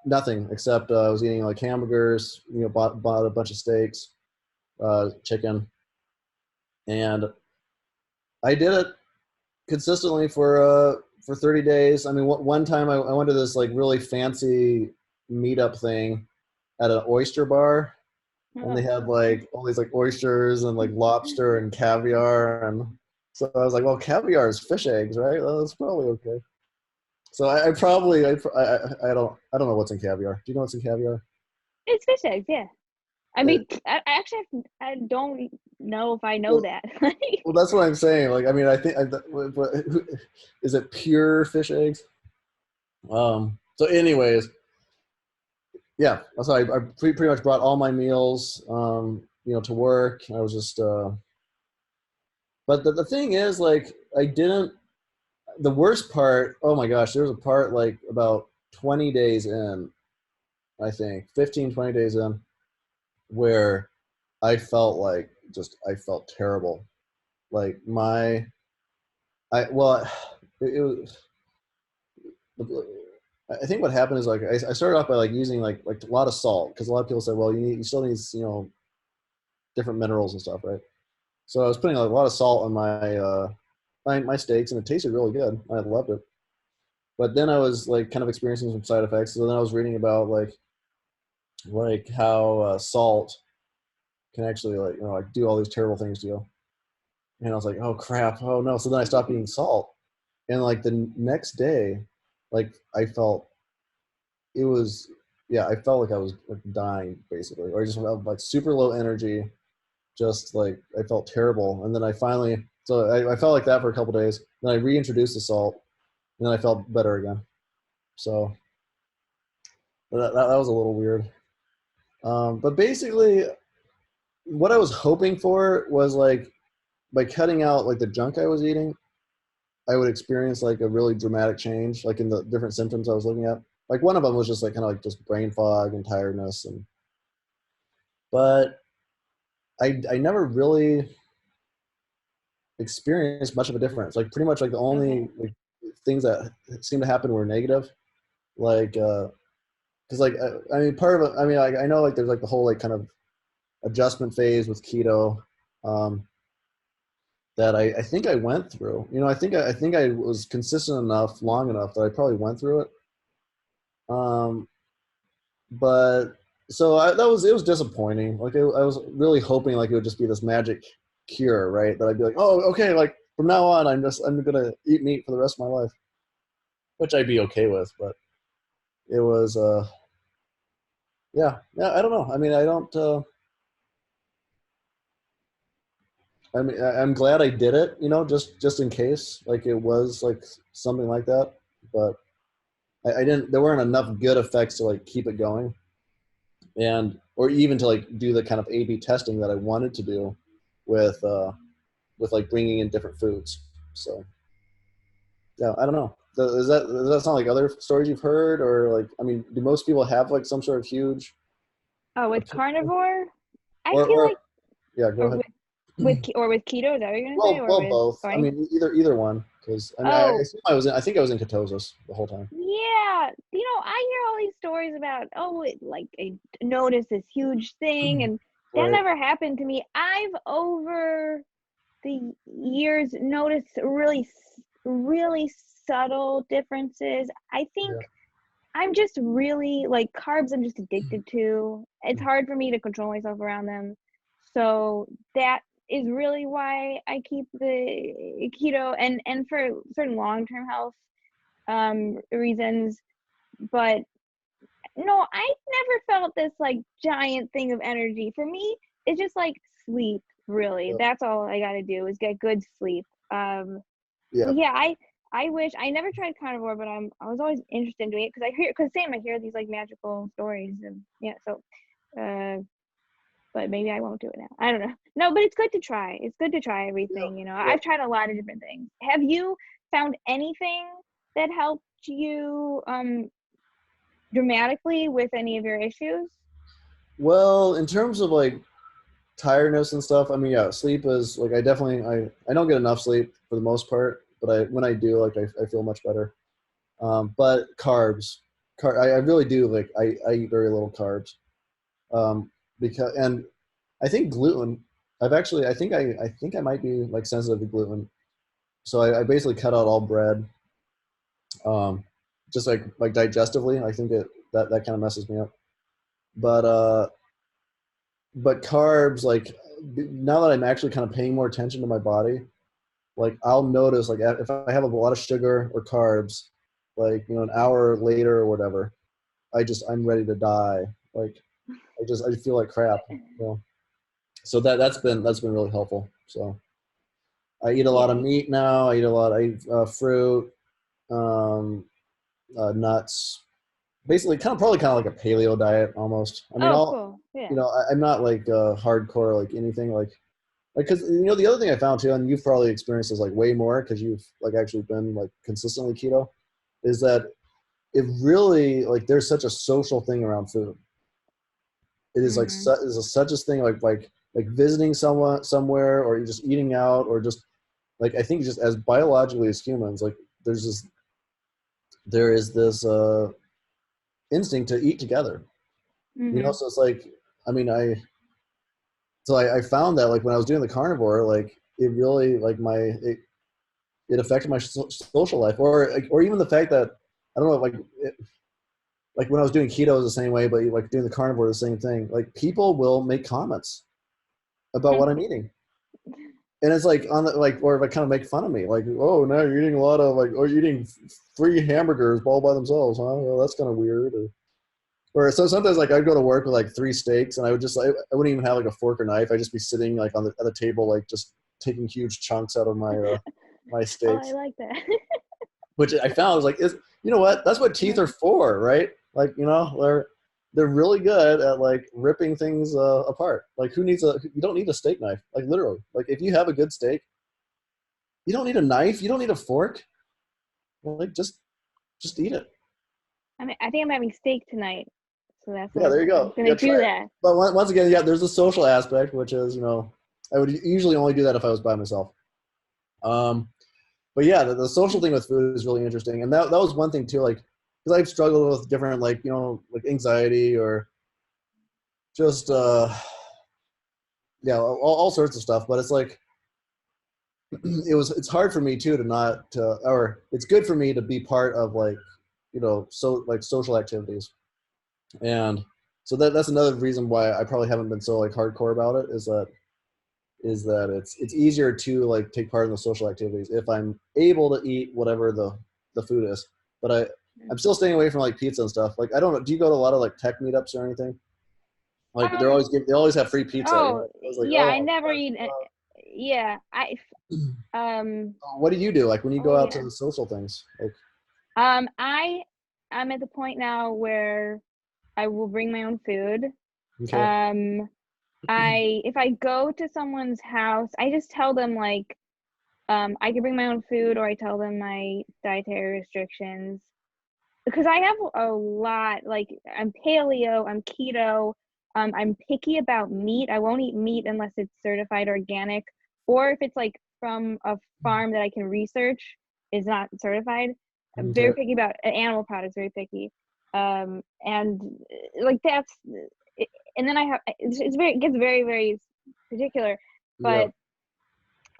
nothing except I was eating like hamburgers. Bought a bunch of steaks, chicken, and I did it consistently for 30 days. I mean, one time I went to this like really fancy meetup thing at an oyster bar, and they had like all these like oysters and like lobster and caviar, and so I was like, well, caviar is fish eggs, right? Well, that's probably okay. So I probably I don't know what's in caviar. Do you know what's in caviar? It's fish eggs, yeah. I It, mean, I actually I don't know if I know well, that. well, that's what I'm saying. Like, I mean, I think, is it pure fish eggs? So, anyways, yeah. So I pretty much brought all my meals, to work. I was just, but the thing is, like, I didn't. The worst part. Oh my gosh, there was a part like about 20 days in, I think 15, 20 days in, where I felt like I felt terrible. Like my, I well, it was. I think what happened is like I started off by like using like a lot of salt because a lot of people say, well, you still need different minerals and stuff, right? So I was putting like, a lot of salt on my steaks, and it tasted really good. I loved it. But then I was like kind of experiencing some side effects. So then I was reading about like how salt can actually like do all these terrible things to you. And I was like, oh crap, oh no. So then I stopped eating salt, and like the next day, like I felt it was yeah, I felt like I was like dying basically, or I just felt like super low energy, just like I felt terrible. And then I felt like that for a couple days. Then I reintroduced the salt, and then I felt better again. So that was a little weird. But basically, what I was hoping for was like by cutting out like the junk I was eating, I would experience like a really dramatic change, like in the different symptoms I was looking at. Like one of them was just like kind of like just brain fog and tiredness, and but I never really experienced much of a difference. Like pretty much like the Okay. only like things that seemed to happen were negative. Like because like I mean part of it. I mean I know like there's like the whole like kind of adjustment phase with keto. Um, that I think I went through. I think I was consistent enough, long enough that I probably went through it. Um, but so it was disappointing. Like I was really hoping like it would just be this magic cure, right? That I'd be like, oh, okay, like from now on, I'm gonna eat meat for the rest of my life, which I'd be okay with. But it was, yeah. I don't know. I mean, I don't. I mean, I'm glad I did it. Just in case, like it was like something like that. But I didn't. There weren't enough good effects to like keep it going, and or even to like do the kind of A/B testing that I wanted to do with like bringing in different foods. So yeah, I don't know. Does that sound like other stories you've heard, or like I mean, do most people have like some sort of huge Oh, with opinion? carnivore, I feel Or like, yeah, go or ahead. with keto, is that what you're gonna say, or Well, with both. I carnivore? mean, either one. Because I mean, Oh, I think I was in ketosis the whole time. yeah. I hear all these stories about, oh, like I noticed this huge thing, and that Right. never happened to me. I've over the years noticed really subtle differences. I think Yeah. I'm just really like carbs, I'm just addicted to. It's hard for me to control myself around them. So that is really why I keep the keto, and for certain long-term health reasons. But no, I never felt this like giant thing of energy. For me, it's just like sleep, really. Yep. That's all I gotta do is get good sleep. Yeah. Yeah, I wish I never tried carnivore, but I was always interested in doing it because I hear these like magical stories, and yeah, so but maybe I won't do it now. I don't know. No, but it's good to try. It's good to try Yep. everything, you know. Yep. I've tried a lot of different things. Have you found anything that helped you dramatically with any of your issues? Well, in terms of like tiredness and stuff, I mean, yeah, sleep is like I don't get enough sleep for the most part, but when I do, like I feel much better. But carbs, I really do like I eat very little carbs. Because and I think gluten. I think I might be like sensitive to gluten, so I basically cut out all bread. Um, just like digestively, I think that kind of messes me up. But but carbs, like now that I'm actually kind of paying more attention to my body, like I'll notice like if I have a lot of sugar or carbs, like an hour later or whatever, I'm ready to die. Like I feel like crap. So that's been really helpful. So I eat a lot of Yeah. meat now. I eat fruit, um, nuts. Basically, probably kind of like a paleo diet almost. I mean, Oh, cool. Yeah. I'm not like hardcore like anything like because the other thing I found too, and you've probably experienced this like way more because you've like actually been like consistently keto, is that it really like there's such a social thing around food. It is like Mhm. such a thing like visiting someone somewhere or you're just eating out or just like I think just as biologically as humans like there is this instinct to eat together, Mhm. so it's like I mean I found that like when I was doing the carnivore like it really like it affected my social life or even the fact that I don't know like when I was doing keto it was the same way but like doing the carnivore the same thing like people will make comments about what I'm eating. And it's like on the like, or if I kind of make fun of me, like, oh, now you're eating a lot of like, oh, you're eating 3 hamburgers all by themselves, huh? Well, that's kind of weird. Or so sometimes like I'd go to work with like 3 steaks, and I would just like I wouldn't even have like a fork or knife. I'd just be sitting like on at the table, like just taking huge chunks out of my Oh, I steaks. like that. Which I found was like, is you know what? That's what teeth are for, right? Like they're really good at like ripping things apart. Like you don't need a steak knife, like literally. Like if you have a good steak you don't need a knife. You don't need a fork. Like just eat it. I think I'm having steak tonight, so that's what Yeah, there you I'm go. gonna Yeah, try do it. that. But once again, yeah, there's a social aspect, which is I would usually only do that if I was by myself. Um, but yeah, the social thing with food is really interesting, and that was one thing too, like because I've struggled with different like like anxiety or just yeah all sorts of stuff. But it's like it's hard for me too to not or it's good for me to be part of like so like social activities. And so that's another reason why I probably haven't been so like hardcore about it is that it's easier to like take part in the social activities if I'm able to eat whatever the food is. But I'm still staying away from like pizza and stuff. Like I don't know, do you go to a lot of like tech meetups or anything? Like Um. they always have free pizza. Oh, I was like, yeah. I oh, never eat. Yeah. what do you do like when you Oh, go out to yeah. the social things? Like Um. I I'm at the point now where I will bring my own food. okay, Um. If I go to someone's house, I just tell them like I can bring my own food, or I tell them my dietary restrictions because I have a lot. Like I'm paleo, I'm keto, I'm picky about meat. I won't eat meat unless it's certified organic, or if it's like from a farm that I can research is not certified. I'm very okay, picky about animal products. Very picky, and like that's. And then I have it gets very very particular, yeah, but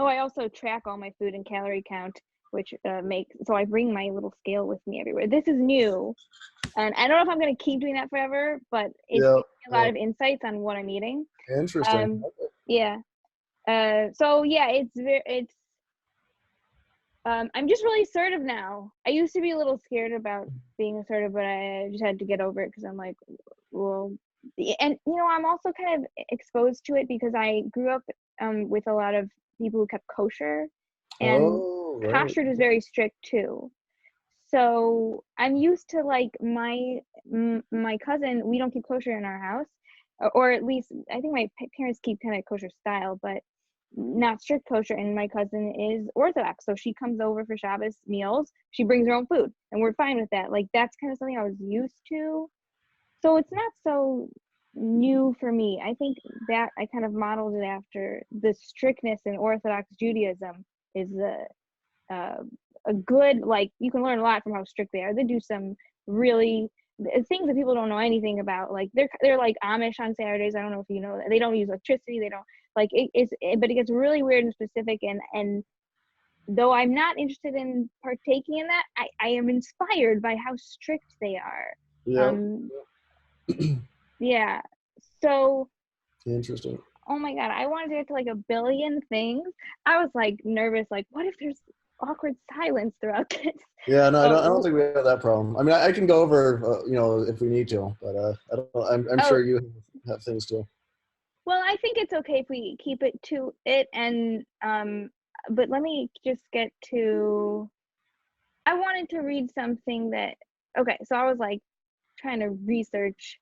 oh, I also track all my food and calorie count, which makes so I bring my little scale with me everywhere. This is new, and I don't know if I'm going to keep doing that forever, but it's yeah, giving me a yeah. lot of insights on what I'm eating. Interesting. Um, yeah. So yeah, it's I'm just really assertive now. I used to be a little scared about being assertive, but I just had to get over it because I'm like, well, and I'm also kind of exposed to it because I grew up with a lot of people who kept kosher, and Oh, right. kashrut is very strict too. So I'm used to like my cousin. We don't keep kosher in our house, or at least I think my parents keep kind of kosher style, but not strict kosher. And my cousin is Orthodox, so she comes over for Shabbos meals. She brings her own food, and we're fine with that. Like that's kind of something I was used to, so it's not so new for me. I think that I kind of modeled it after the strictness in Orthodox Judaism is uh, a good, like, you can learn a lot from how strict they are. They do some really things that people don't know anything about. Like they're like Amish on Saturdays. I don't know if you know that. They don't use electricity. They don't like but it gets really weird and specific. And though I'm not interested in partaking in that, I am inspired by how strict they are. Yep. Um, yeah. So, Interesting. oh my God, I wanted to get to like a billion things. I was like nervous, like, what if there's awkward silence throughout this? Yeah, no, I don't So, think we have that problem. I mean, I can go over, if we need to, but I don't know. I'm oh, sure you have things too. well, I think it's okay if we keep it to it. And, but let me just get to, I wanted to read something that, okay, so I was like trying to research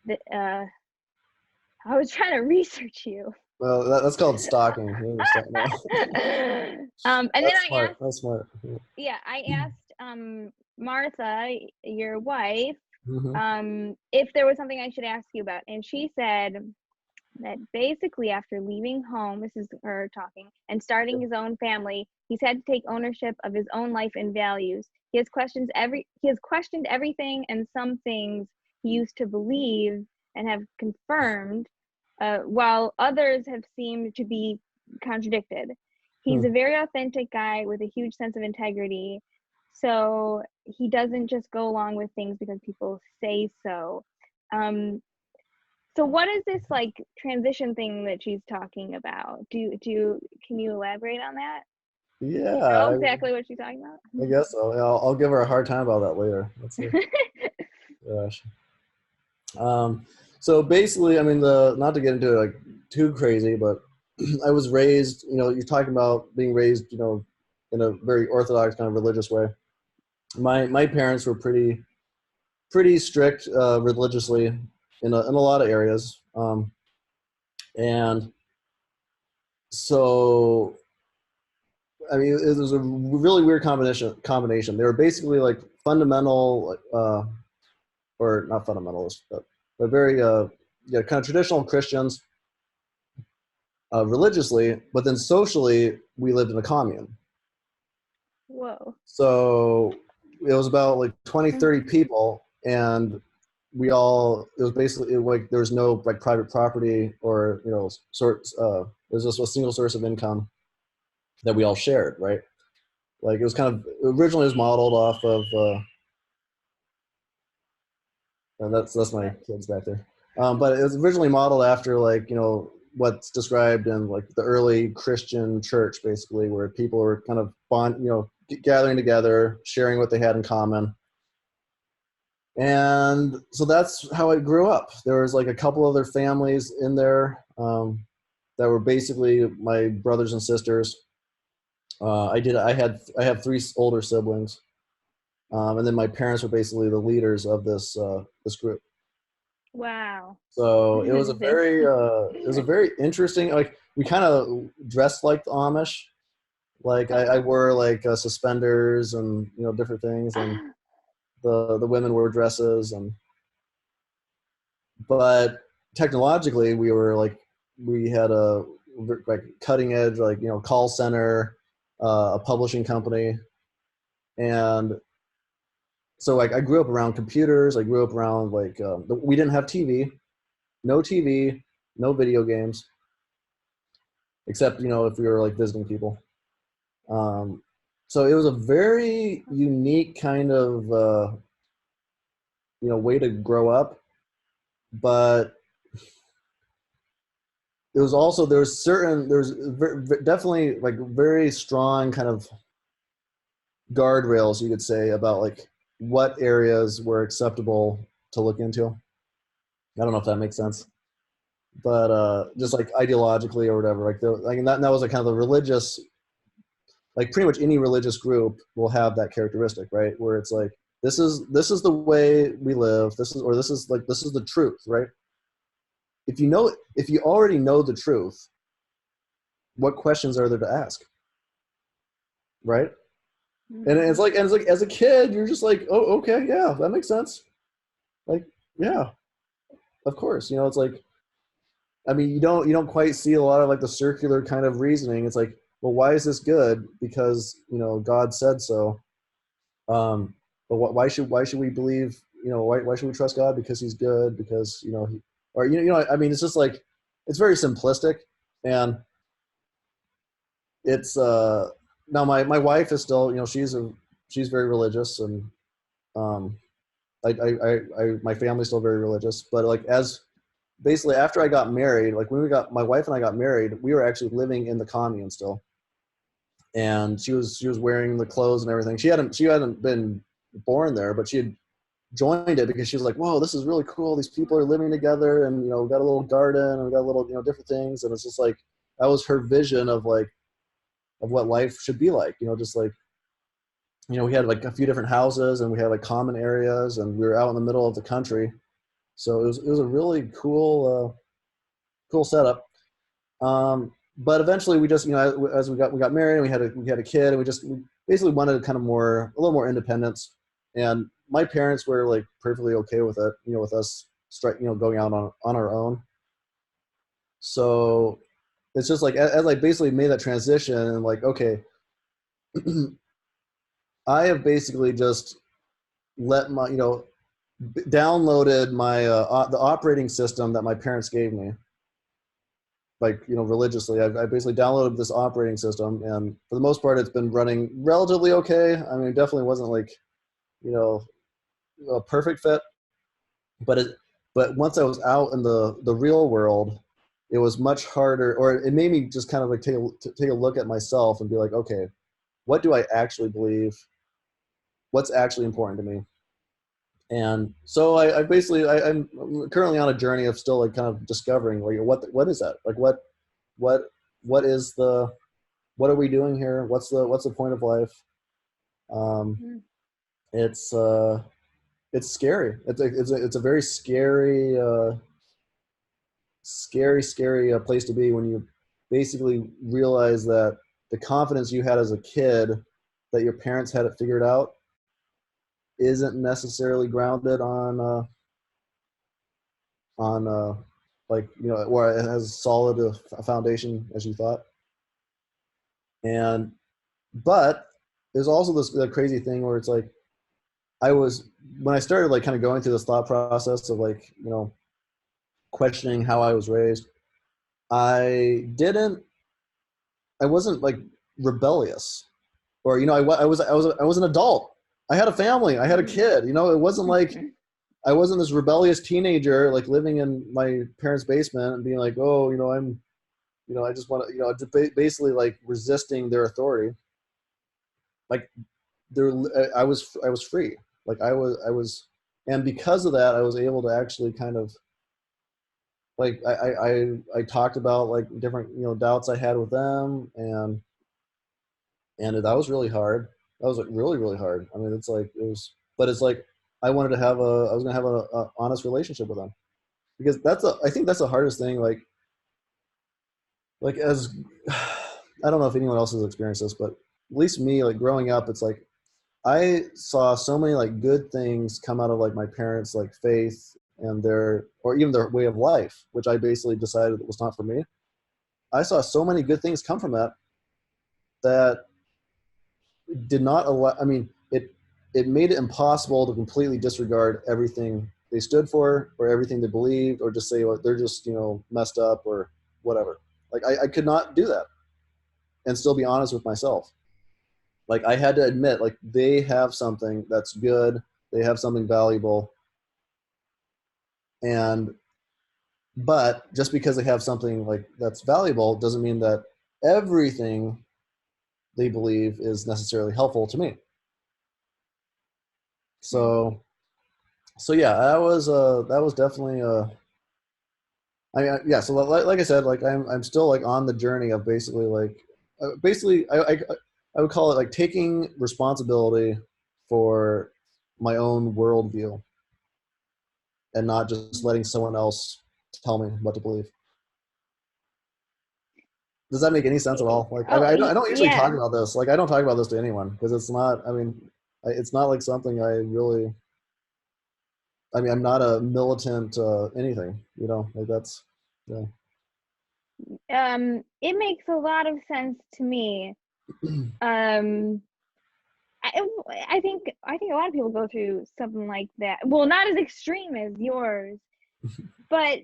the, I was trying to research you. Well, that's called stalking. You understand? No. And then That's I smart. asked, That's smart. yeah, I asked Martha, your wife, Mm-hmm. if there was something I should ask you about, and she said that basically after leaving home, this is her talking, and starting his own family, he's had to take ownership of his own life and values. He has questioned everything, and some things he used to believe and have confirmed, while others have seemed to be contradicted. He's a Hmm. very authentic guy with a huge sense of integrity. So he doesn't just go along with things because people say so. Um, so what is this like transition thing that she's talking about? Can you elaborate on that? Do you know Yeah, exactly what she's talking I guess so. Yeah, I'll give her a hard time about that later. Let's see. about? Gosh. Um, so basically, I mean, the not to get into it like too crazy, but I was raised. You're talking about being raised, in a very orthodox kind of religious way. My parents were pretty strict religiously in a lot of areas, and so I mean, it was a really weird combination. They were basically like fundamental, or not fundamentalists, but very yeah, kind of traditional Christians religiously, but then socially we lived in a commune. Whoa. So it was about like 20, 30 people, and it was basically like there was no like private property or sorts. There's just a single source of income that we all shared, right? Like it was kind of originally it was modeled off of, and that's my What? kids back there. But it was originally modeled after like what's described in like the early Christian church, basically, where people were kind of gathering together, sharing what they had in common. And so that's how I grew up. There was like a couple other families in there that were basically my brothers and sisters. I have three older siblings, and then my parents were basically the leaders of this group. Wow. So This. it was a very interesting. Like we kind of dressed like the Amish. Like I wore like suspenders and different things, and the women wore dresses, and but technologically we had a like cutting edge like call center, a publishing company, and so like I grew up around computers. I grew up around like we didn't have TV, no TV, no video games, except if we were like visiting people. Um, so it was a very unique kind of way to grow up, but it was also there's definitely like very strong kind of guardrails, you could say, about like what areas were acceptable to look into. I don't know if that makes sense, but just like ideologically or whatever, like that was like kind of the religious, like pretty much any religious group will have that characteristic, right? Where it's like this is the way we live. This is the truth, right? If you already know the truth, what questions are there to ask, right? Mm-hmm. And it's like as a kid, you're just like, oh, okay, yeah, that makes sense. Like, yeah, of course. It's like, I mean, you don't quite see a lot of like the circular kind of reasoning. It's like, well, why is this good? Because God said so. But why should we believe? Why should we trust God? Because He's good. Because I mean, it's just like it's very simplistic, and it's now my wife is still she's very religious, and um, my family's still very religious, but like as basically after I got married, like when my wife and I got married, we were actually living in the commune still, and she was wearing the clothes and everything. She hadn't been born there, but she had joined it because she was like, "Whoa, this is really cool. These people are living together, and we got a little garden, and we got a little different things." And it's just like that was her vision of like of what life should be like. Just like we had like a few different houses, and we had like common areas, and we were out in the middle of the country, so it was a really cool setup. But eventually, we just as we got married, and we had a kid, and we basically wanted kind of a little more independence. And my parents were like perfectly okay with it, with us going out on our own. So it's just like as I basically made that transition, and like, okay, I have basically just let my downloaded my the operating system that my parents gave me, like religiously. I basically downloaded this operating system, and for the most part it's been running relatively okay. I mean, it definitely wasn't like you know a perfect fit, but but once I was out in the real world, it was much harder, or it made me just kind of like take a look at myself and be like, okay, what do I actually believe? What's actually important to me? And so I basically I'm currently on a journey of still like kind of discovering like what is that, like what what is the what are we doing here? What's the point of life? Um, Mm. it's it's scary. It's a very scary scary place to be when you basically realize that the confidence you had as a kid that your parents had it figured out isn't necessarily grounded on like where it has solid a foundation as you thought. And but there's also this crazy thing where it's like I was when I started like kind of going through this thought process of like questioning how I was raised. I didn't. I wasn't like rebellious, or I was an adult. I had a family. I had a kid. It wasn't like I wasn't this rebellious teenager like living in my parents' basement and being like, oh, I just want to, basically like resisting their authority. Like there, I was free. Like and because of that, I was able to actually kind of like I talked about like different doubts I had with them, and that was really hard. That was like really hard. I mean, it's like it was, but it's like I wanted to have I was gonna have a honest relationship with them because I think that's the hardest thing. Like as I don't know if anyone else has experienced this, but at least me, like growing up, it's like I saw so many like good things come out of like my parents' like faith and or even their way of life, which I basically decided was not for me. I saw so many good things come from that did not allow. I mean, it made it impossible to completely disregard everything they stood for or everything they believed, or just say, well, they're just messed up or whatever. Like I could not do that and still be honest with myself. Like I had to admit, like they have something that's good, they have something valuable, and But just because they have something like that's valuable doesn't mean that everything they believe is necessarily helpful to me. Hmm. So yeah, that was definitely yeah. So like I said, like I'm still like on the journey of basically like basically I would call it like taking responsibility for my own worldview and not just letting someone else tell me what to believe. Does that make any sense at all? Like, Oh, I don't usually talk yeah. about this. Like, I don't talk about this to anyone because it's not. I mean, it's not like something I really. I mean, I'm not a militant anything. You know, like that's. Yeah. It makes a lot of sense to me. Um, I, I think a lot of people go through something like that. Well, not as extreme as yours, but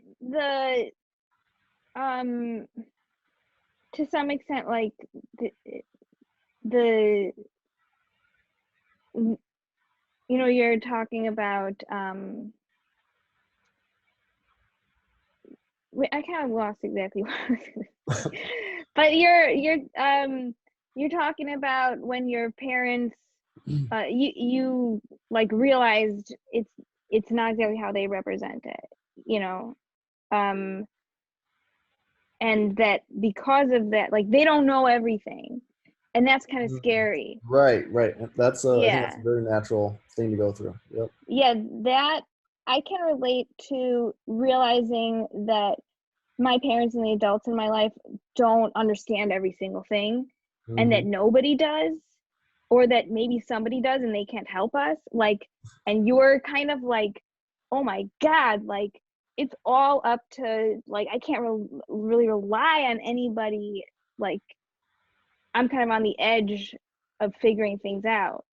um to some extent, like the the you're talking about I kind of lost exactly what I was gonna say. But you're talking about when your parents you like realized it's not exactly how they represent it, you know. Um and that because of that, like they don't know everything. And that's kind of scary. Right, right. That's I think that's a Yeah. very natural thing to go through. Yep. Yeah, that I can relate to realizing that my parents and the adults in my life don't understand every single thing and Hmm. that nobody does, or that maybe somebody does and they can't help us, like, and you're kind of like, oh my god, like it's all up to, like, I can't really rely on anybody, like I'm kind of on the edge of figuring things out.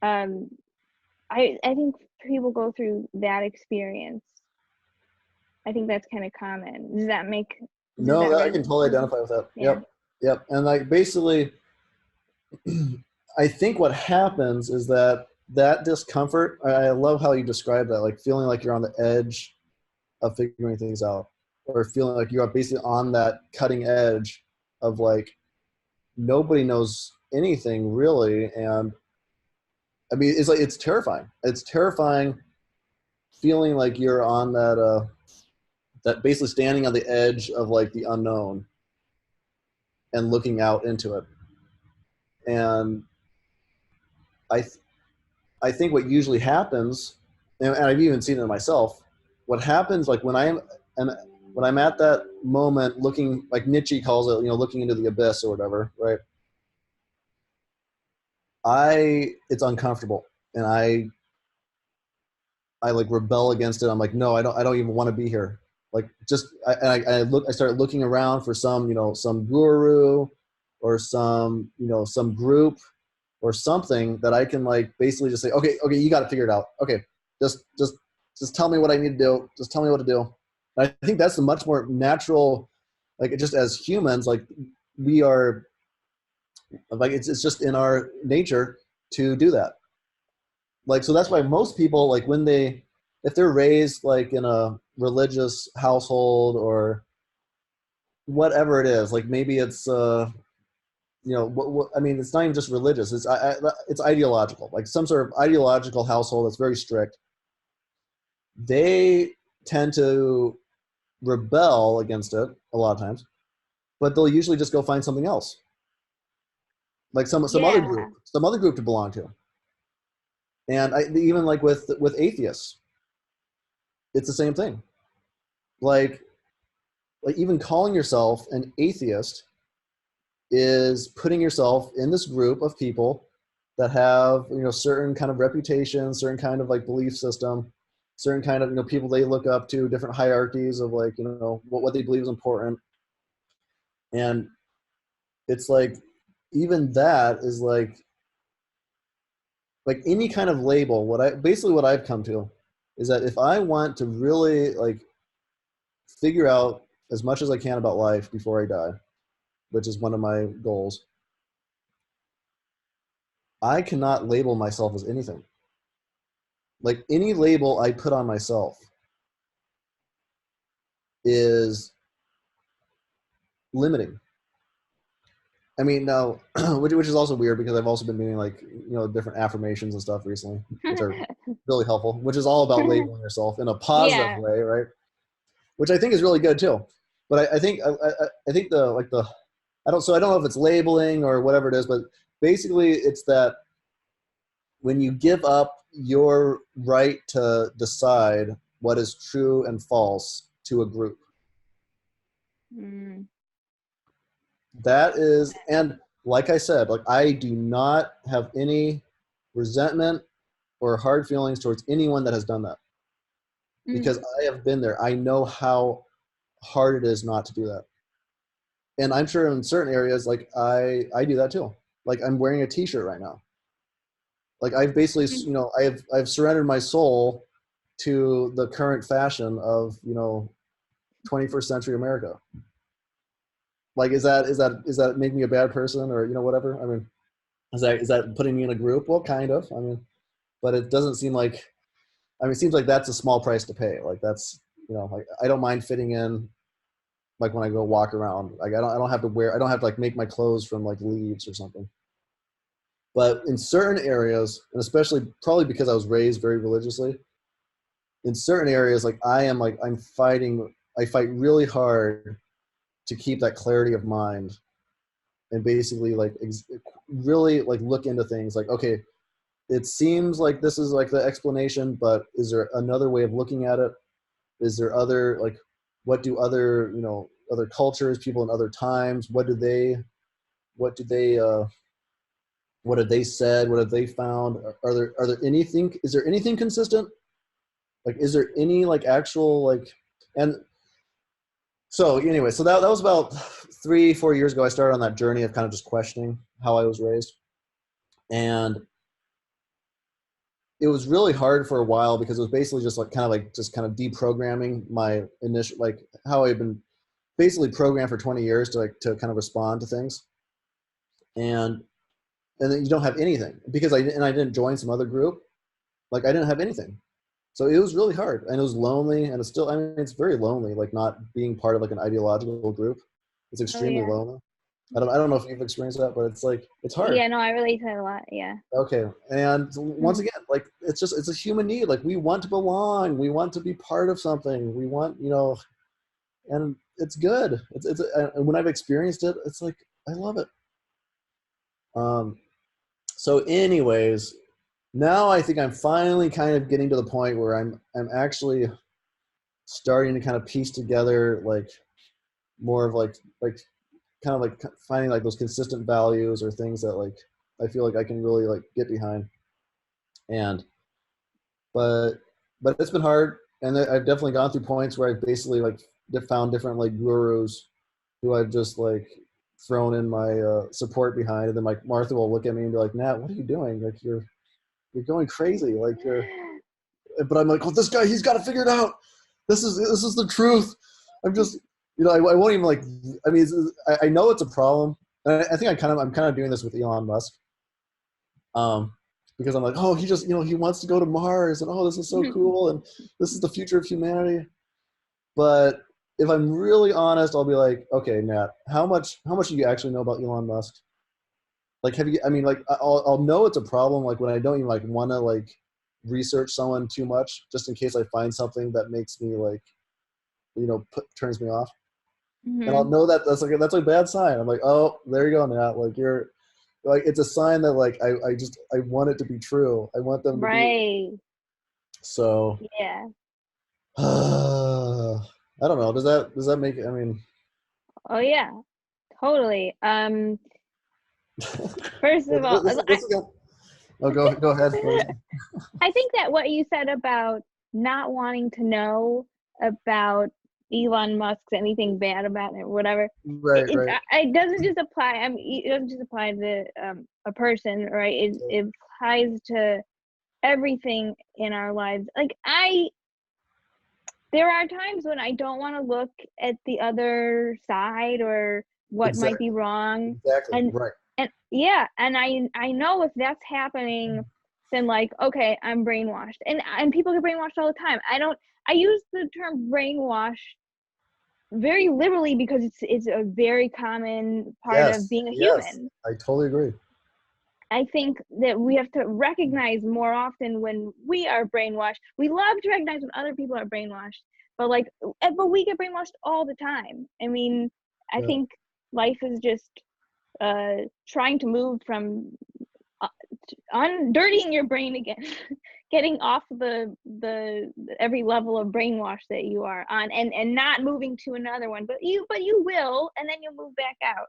um I think people go through that experience. I think that's kind of common. Does No, that that I can totally resonate? identify with that. Yeah. Yep, yep. And like basically, I think what happens is that that discomfort. I love how you describe that, like feeling like you're on the edge of figuring things out, or feeling like you're basically on that cutting edge of like nobody knows anything really. And I mean, it's like it's terrifying. It's terrifying feeling like you're on that basically standing on the edge of like the unknown and looking out into it. And I th- I think what usually happens, and I've even seen it in myself, what happens like and when I'm at that moment looking, like Nietzsche calls it, you know, looking into the abyss or whatever, right? It's uncomfortable, and I like rebel against it. I'm like, no, I don't even want to be here. Like, just I started looking around for some, you know, some guru or some, you know, some group or something that I can like basically just say, okay, you got to figure it out. Okay, just just just tell me what I need to do. Just tell me what to do. And I think that's a much more natural, like just as humans, like we are, like it's just in our nature to do that. Like so that's why most people, like when they, if they're raised like in a religious household or whatever it is, like maybe it's you know I mean it's not even just religious, it's ideological, like some sort of ideological household that's very strict. They tend to rebel against it a lot of times, but they'll usually just go find something else, like Yeah. some other group to belong to. And even like with atheists, it's the same thing. like like even calling yourself an atheist is putting yourself in this group of people that have, you know, certain kind of reputation, certain kind of like belief system, certain kind of, you know, people they look up to, different hierarchies of like, you know, what they believe is important. And it's like even that is like any kind of label. What I've come to is that if I want to really like figure out as much as I can about life before I die, which is one of my goals, I cannot label myself as anything. Like any label I put on myself is limiting. I mean, now, which is also weird because I've also been doing like, different affirmations and stuff recently, which are really helpful, which is all about labeling yourself in a positive Yeah. way, right? Which I think is really good too. But I think I don't know if it's labeling or whatever it is, but basically it's that when you give up your right to decide what is true and false to a group, Mm. that is, and like I said, like I do not have any resentment or hard feelings towards anyone that has done that Mm. because I have been there. I know how hard it is not to do that. And I'm sure in certain areas, like I do that too. Like I'm wearing a t-shirt right now. Like I've basically, Mm. I've surrendered my soul to the current fashion of, 21st century America. Like, is that making me a bad person or, whatever? I mean, is that putting me in a group? Well, kind of. I mean, but it doesn't seem like, I mean, it seems like that's a small price to pay. Like that's, like I don't mind fitting in, like when I go walk around. Like I don't have to wear, I don't have to like make my clothes from like leaves or something. But in certain areas, and especially probably because I was raised very religiously, in certain areas, like I fight really hard to keep that clarity of mind and basically like really like look into things like, okay, it seems like this is like the explanation, but is there another way of looking at it? Is there other, like, what do other, other cultures, people in other times, what do they, what have they said? What have they found? Is there anything consistent? Like, is there any like actual like, and so anyway, so that was about 3-4 years ago. I started on that journey of kind of just questioning how I was raised. And it was really hard for a while because it was basically just kind of deprogramming my initial, like how I've been basically programmed for 20 years to kind of respond to things. And then you don't have anything because I didn't join some other group. Like I didn't have anything. So it was really hard and it was lonely and it's still, I mean, it's very lonely, like not being part of like an ideological group. It's Oh extremely yeah. lonely. I don't know if you've experienced that, but it's like, it's hard. Yeah, no, I relate to that a lot. Yeah. Okay. And once Mm. again, like it's a human need. Like we want to belong. We want to be part of something. We want, and it's good. And when I've experienced it, it's like, I love it. So anyways, now I think I'm finally kind of getting to the point where I'm actually starting to kind of piece together like more of like kind of like finding like those consistent values or things that like I feel like I can really like get behind. And but it's been hard, and I've definitely gone through points where I've basically like found different like gurus who I've just like thrown in my support behind, and then like Martha will look at me and be like, Nat, what are you doing? Like you're going crazy. Like you're, but I'm like, well, this guy, he's got to figure it out. This is the truth. I'm just, I won't even like, I mean, I know it's a problem. And I think I'm kind of doing this with Elon Musk. Because I'm like, oh, he just, he wants to go to Mars and oh, this is so cool. And this is the future of humanity. But if I'm really honest, I'll be like, okay, Nat, how much do you actually know about Elon Musk? Like, I mean, like, I'll know it's a problem, like when I don't even like want to like research someone too much, just in case I find something that makes me like, turns me off. And I'll Hmm. know that that's a bad sign. I'm like, oh, there you go, Nat. Like you're like, it's a sign that like, I want it to be true. I want them to be, Right. so, Yeah. I don't know. Does that make it, I mean, Oh yeah. Totally. First of all, this is oh, go ahead. I think that what you said about not wanting to know about Elon Musk's anything bad about it or whatever, Right, right. it doesn't just apply. I mean, it doesn't just apply to a person, right? It applies to everything in our lives. Like there are times when I don't want to look at the other side or what might be Exactly. wrong. Exactly. And Right. yeah, and I know if that's happening, then like, okay, I'm brainwashed. And people get brainwashed all the time. I use the term brainwash very liberally because it's a very common part of Yes, being a yes, human. I totally agree. I think that we have to recognize more often when we are brainwashed. We love to recognize when other people are brainwashed, but we get brainwashed all the time. I mean, I Yeah. think life is just trying to move from dirtying your brain again, getting off the every level of brainwash that you are on, and not moving to another one. But you will, and then you'll move back out.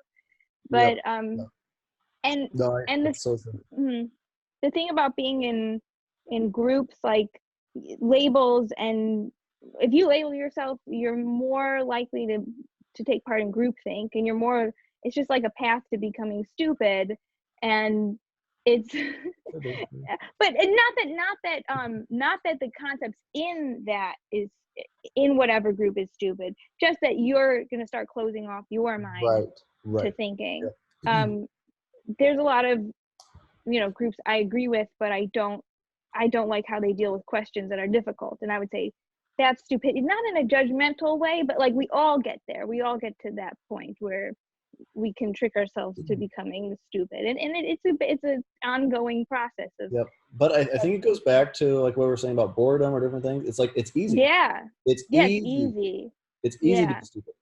But Yep. Yep. and No, and that's so true. the thing about being in groups, like labels, and if you label yourself, you're more likely to take part in groupthink, and it's just like a path to becoming stupid. And it's but not that the concepts in that is in whatever group is stupid, just that you're going to start closing off your mind Right, to right. thinking. Yeah. There's a lot of groups I agree with, but I don't like how they deal with questions that are difficult. And I would say that's stupid, not in a judgmental way, but like we all get there. We all get to that point where we can trick ourselves to becoming stupid, and it's an ongoing process of Yep. But I think it goes back to like what we were saying about boredom or different things. It's like it's easy. yeah, It's it's easy. easy. It's easy to Yeah, be stupid.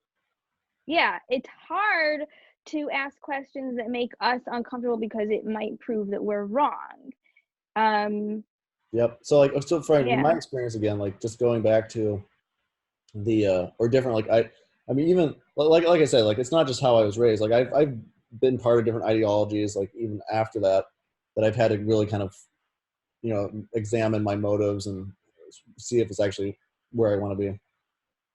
yeah, it's hard to ask questions that make us uncomfortable because it might prove that we're wrong. Yep. So like in my Yeah, experience again, like just going back to the or different like I mean even like I said, like it's not just how I was raised. Like I've been part of different ideologies like even after that I've had to really kind of examine my motives and see if it's actually where I want to be.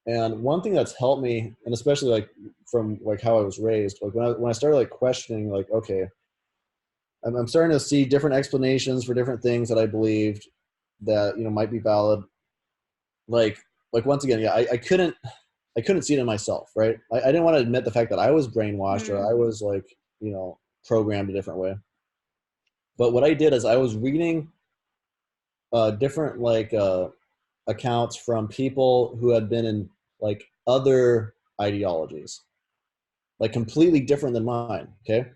And one thing that's helped me, and especially like from like how I was raised, like when I started like questioning, like okay, I'm starting to see different explanations for different things that I believed that might be valid. Like once again, yeah, I couldn't see it in myself, right? I didn't want to admit the fact that I was brainwashed or I was like programmed a different way. But what I did is I was reading different accounts from people who had been in like other ideologies, like completely different than mine. Okay.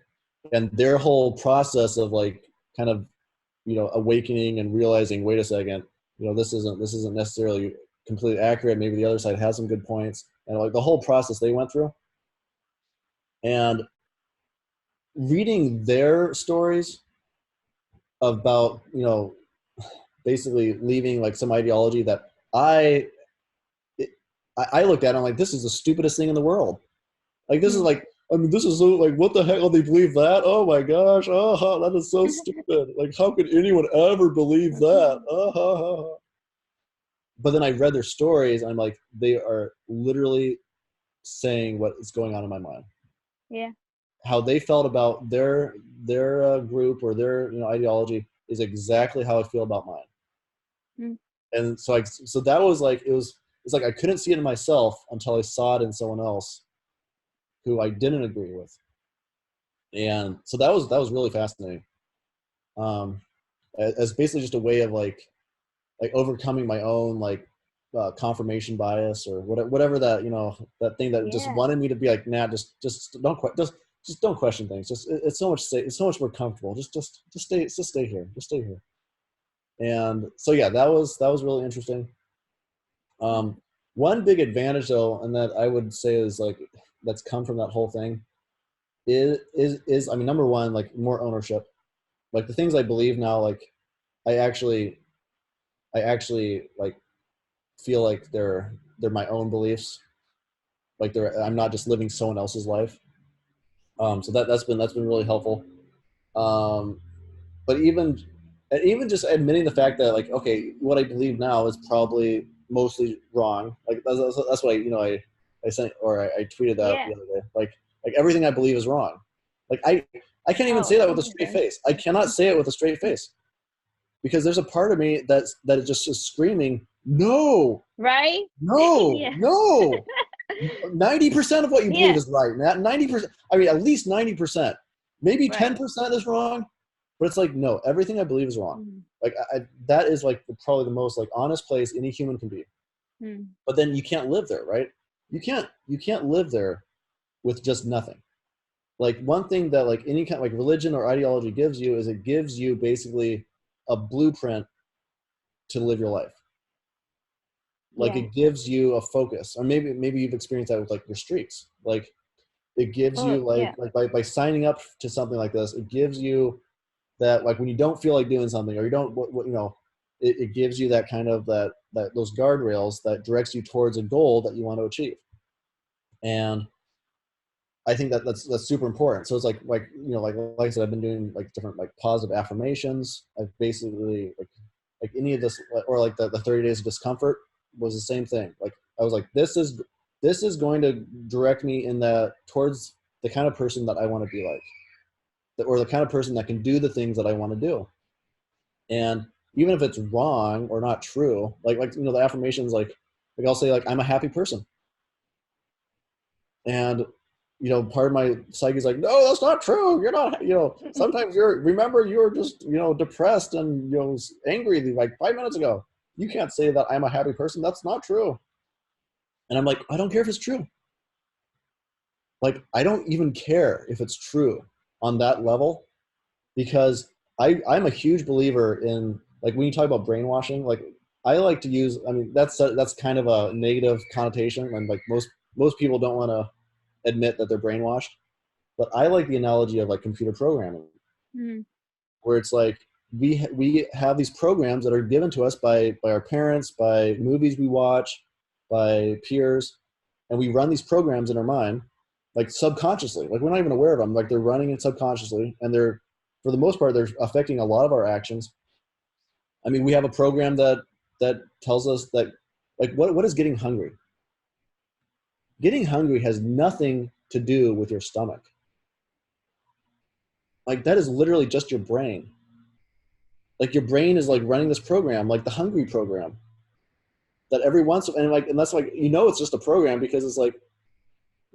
And their whole process of like kind of, awakening and realizing, wait a second, this isn't necessarily completely accurate. Maybe the other side has some good points, and like the whole process they went through and reading their stories about, basically leaving like some ideology that I looked at it, I'm like, this is the stupidest thing in the world. Like, this is like, I mean, this is so, like, what the heck? Oh, they believe that? Oh my gosh. Oh, that is so stupid. Like, how could anyone ever believe that? But then I read their stories and I'm like, they are literally saying what is going on in my mind. yeah, How they felt about their group or their ideology is exactly how I feel about mine. mm, And so that was like it's like I couldn't see it in myself until I saw it in someone else who I didn't agree with. And so that was really fascinating. Um, as basically just a way of like overcoming my own like confirmation bias or whatever that that thing that just yeah. wanted me to be like, nah, just don't question things. Just it's so much it's so much more comfortable. Just stay here. Just stay here. And so yeah, that was really interesting. One big advantage though, and that I would say is like that's come from that whole thing is I mean, number one, like more ownership. Like the things I believe now, like I actually I actually like feel like they're my own beliefs. Like I'm not just living someone else's life. So that's been really helpful. Um, but even just admitting the fact that like okay, what I believe now is probably mostly wrong. Like that's why I sent or I tweeted that Yeah. the other day. Like everything I believe is wrong. Like I can't even say Oh, that with a straight interesting. face. I cannot say it with a straight face because there's a part of me that is just screaming no, Right? no, Yeah. no. 90% of what you believe Yeah. is right. 90%. I mean, at least 90%. Maybe Right. 10% is wrong, but it's like no, everything I believe is wrong. Mm. Like that is like probably the most like honest place any human can be. Mm. But then you can't live there, right? you can't live there with just nothing. Like one thing that like any kind of like religion or ideology gives you is it gives you basically a blueprint to live your life. Like Yeah. it gives you a focus, or maybe you've experienced that with like your streaks. Like it gives Oh you yeah. like by signing up to something like this, it gives you that like when you don't feel like doing something or you don't you know, it gives you that kind of that those guardrails that directs you towards a goal that you want to achieve. And I think that that's super important. So it's like you know like I said, I've been doing like different like positive affirmations. I've basically like any of this or like the 30 days of discomfort was the same thing. Like I was like this is going to direct me in that towards the kind of person that I want to be like, or the kind of person that can do the things that I want to do. And even if it's wrong or not true, like you know the affirmations like I'll say like I'm a happy person. And you know, part of my psyche is like, no, that's not true. You're not, you know, sometimes you're just, you know, depressed and, you know, angry like 5 minutes ago. You can't say that I'm a happy person. That's not true. And I'm like, I don't care if it's true. Like, I don't even care if it's true on that level because I'm a huge believer in, like, when you talk about brainwashing, like, I like to use, I mean, that's kind of a negative connotation. And like most people don't want to admit that they're brainwashed. But I like the analogy of like computer programming, Mm. where it's like we have these programs that are given to us by our parents, by movies we watch, by peers, and we run these programs in our mind, like subconsciously. Like we're not even aware of them. Like they're running it subconsciously, and they're for the most part they're affecting a lot of our actions. I mean, we have a program that tells us that like what is getting hungry? Getting hungry has nothing to do with your stomach. Like that is literally just your brain. Like your brain is like running this program, like the hungry program, that every once and that's like you know it's just a program because it's like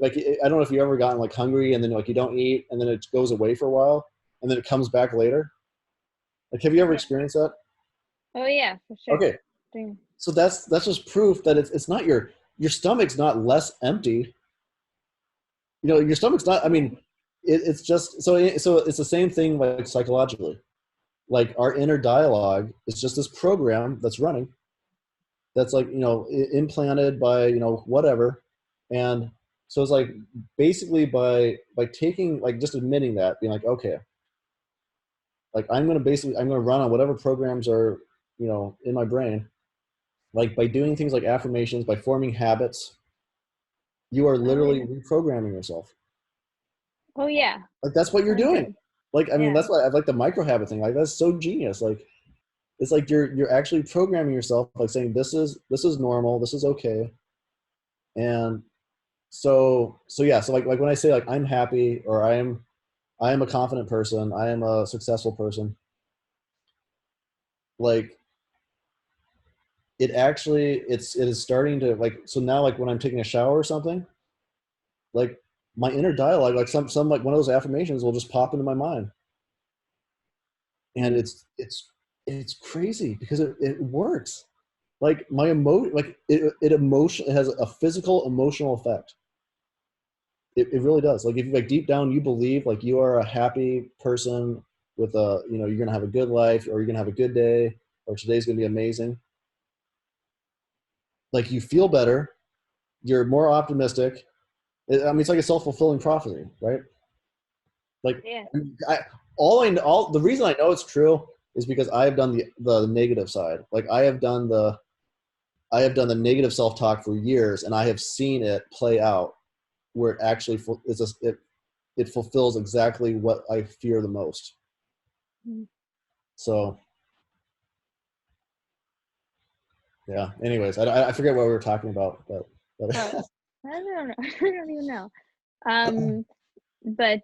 I don't know if you ever gotten like hungry and then like you don't eat and then it goes away for a while and then it comes back later. Like have you ever Yeah. experienced that? Oh yeah, for sure. Okay, so that's just proof that it's not your stomach's not less empty. You know your stomach's not. I Yeah. mean, it's just so it's the same thing like psychologically. Like our inner dialogue is just this program that's running that's like you know implanted by you know whatever. And so it's like basically by taking like just admitting that being like okay, like I'm going to run on whatever programs are you know in my brain, like by doing things like affirmations, by forming habits, you are Oh literally yeah. reprogramming yourself. Oh yeah. Like that's what you're Sounds doing. good. Like I mean Yeah. that's why I like the micro habit thing. Like that's so genius. Like it's like you're actually programming yourself like saying this is normal, this is okay. And so yeah, so like when I say like I'm happy or I am a confident person, I am a successful person, like it is starting to like so now like when I'm taking a shower or something, like my inner dialogue, like some like one of those affirmations will just pop into my mind. And Mm. it's crazy because it works. Like my like it has a physical emotional effect. It really does. Like if you like deep down you believe like you are a happy person with a you know you're gonna have a good life or you're gonna have a good day or today's gonna be amazing. Like you feel better, you're more optimistic. I mean it's like a self-fulfilling prophecy, right? Like Yeah. I all the reason I know it's true is because I have done the negative side. Like I have done the negative self-talk for years and I have seen it play out where it actually it fulfills exactly what I fear the most. Mm. So yeah. Anyways, I forget what we were talking about, but Oh, I don't know. I don't even know. Um, but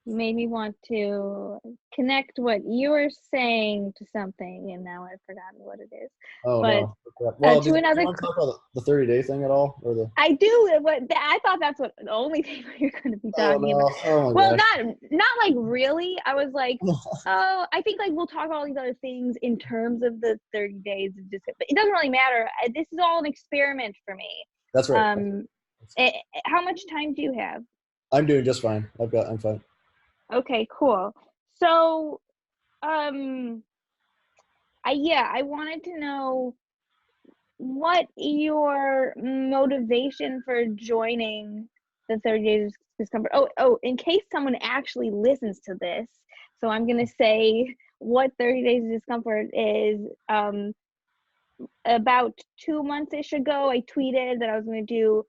You made me want to connect what you were saying to something, and now I've forgotten what it is. Oh But no. Well, to do you another, want to talk about the 30-day thing at all, or the? I do. What I thought that's what the only thing you're going to be Oh talking about. no. Oh Well, my gosh. not like really. I was like, oh, I think like we'll talk about all these other things in terms of the 30 days of just, but it doesn't really matter. This is all an experiment for me. That's right. Um, how much time do you have? I'm doing just fine. I'm fine. Okay, cool. So, um, I wanted to know what your motivation for joining the 30 Days of Discomfort. In case someone actually listens to this, so I'm gonna say what 30 Days of Discomfort is. About 2 months-ish ago, I tweeted that I was gonna do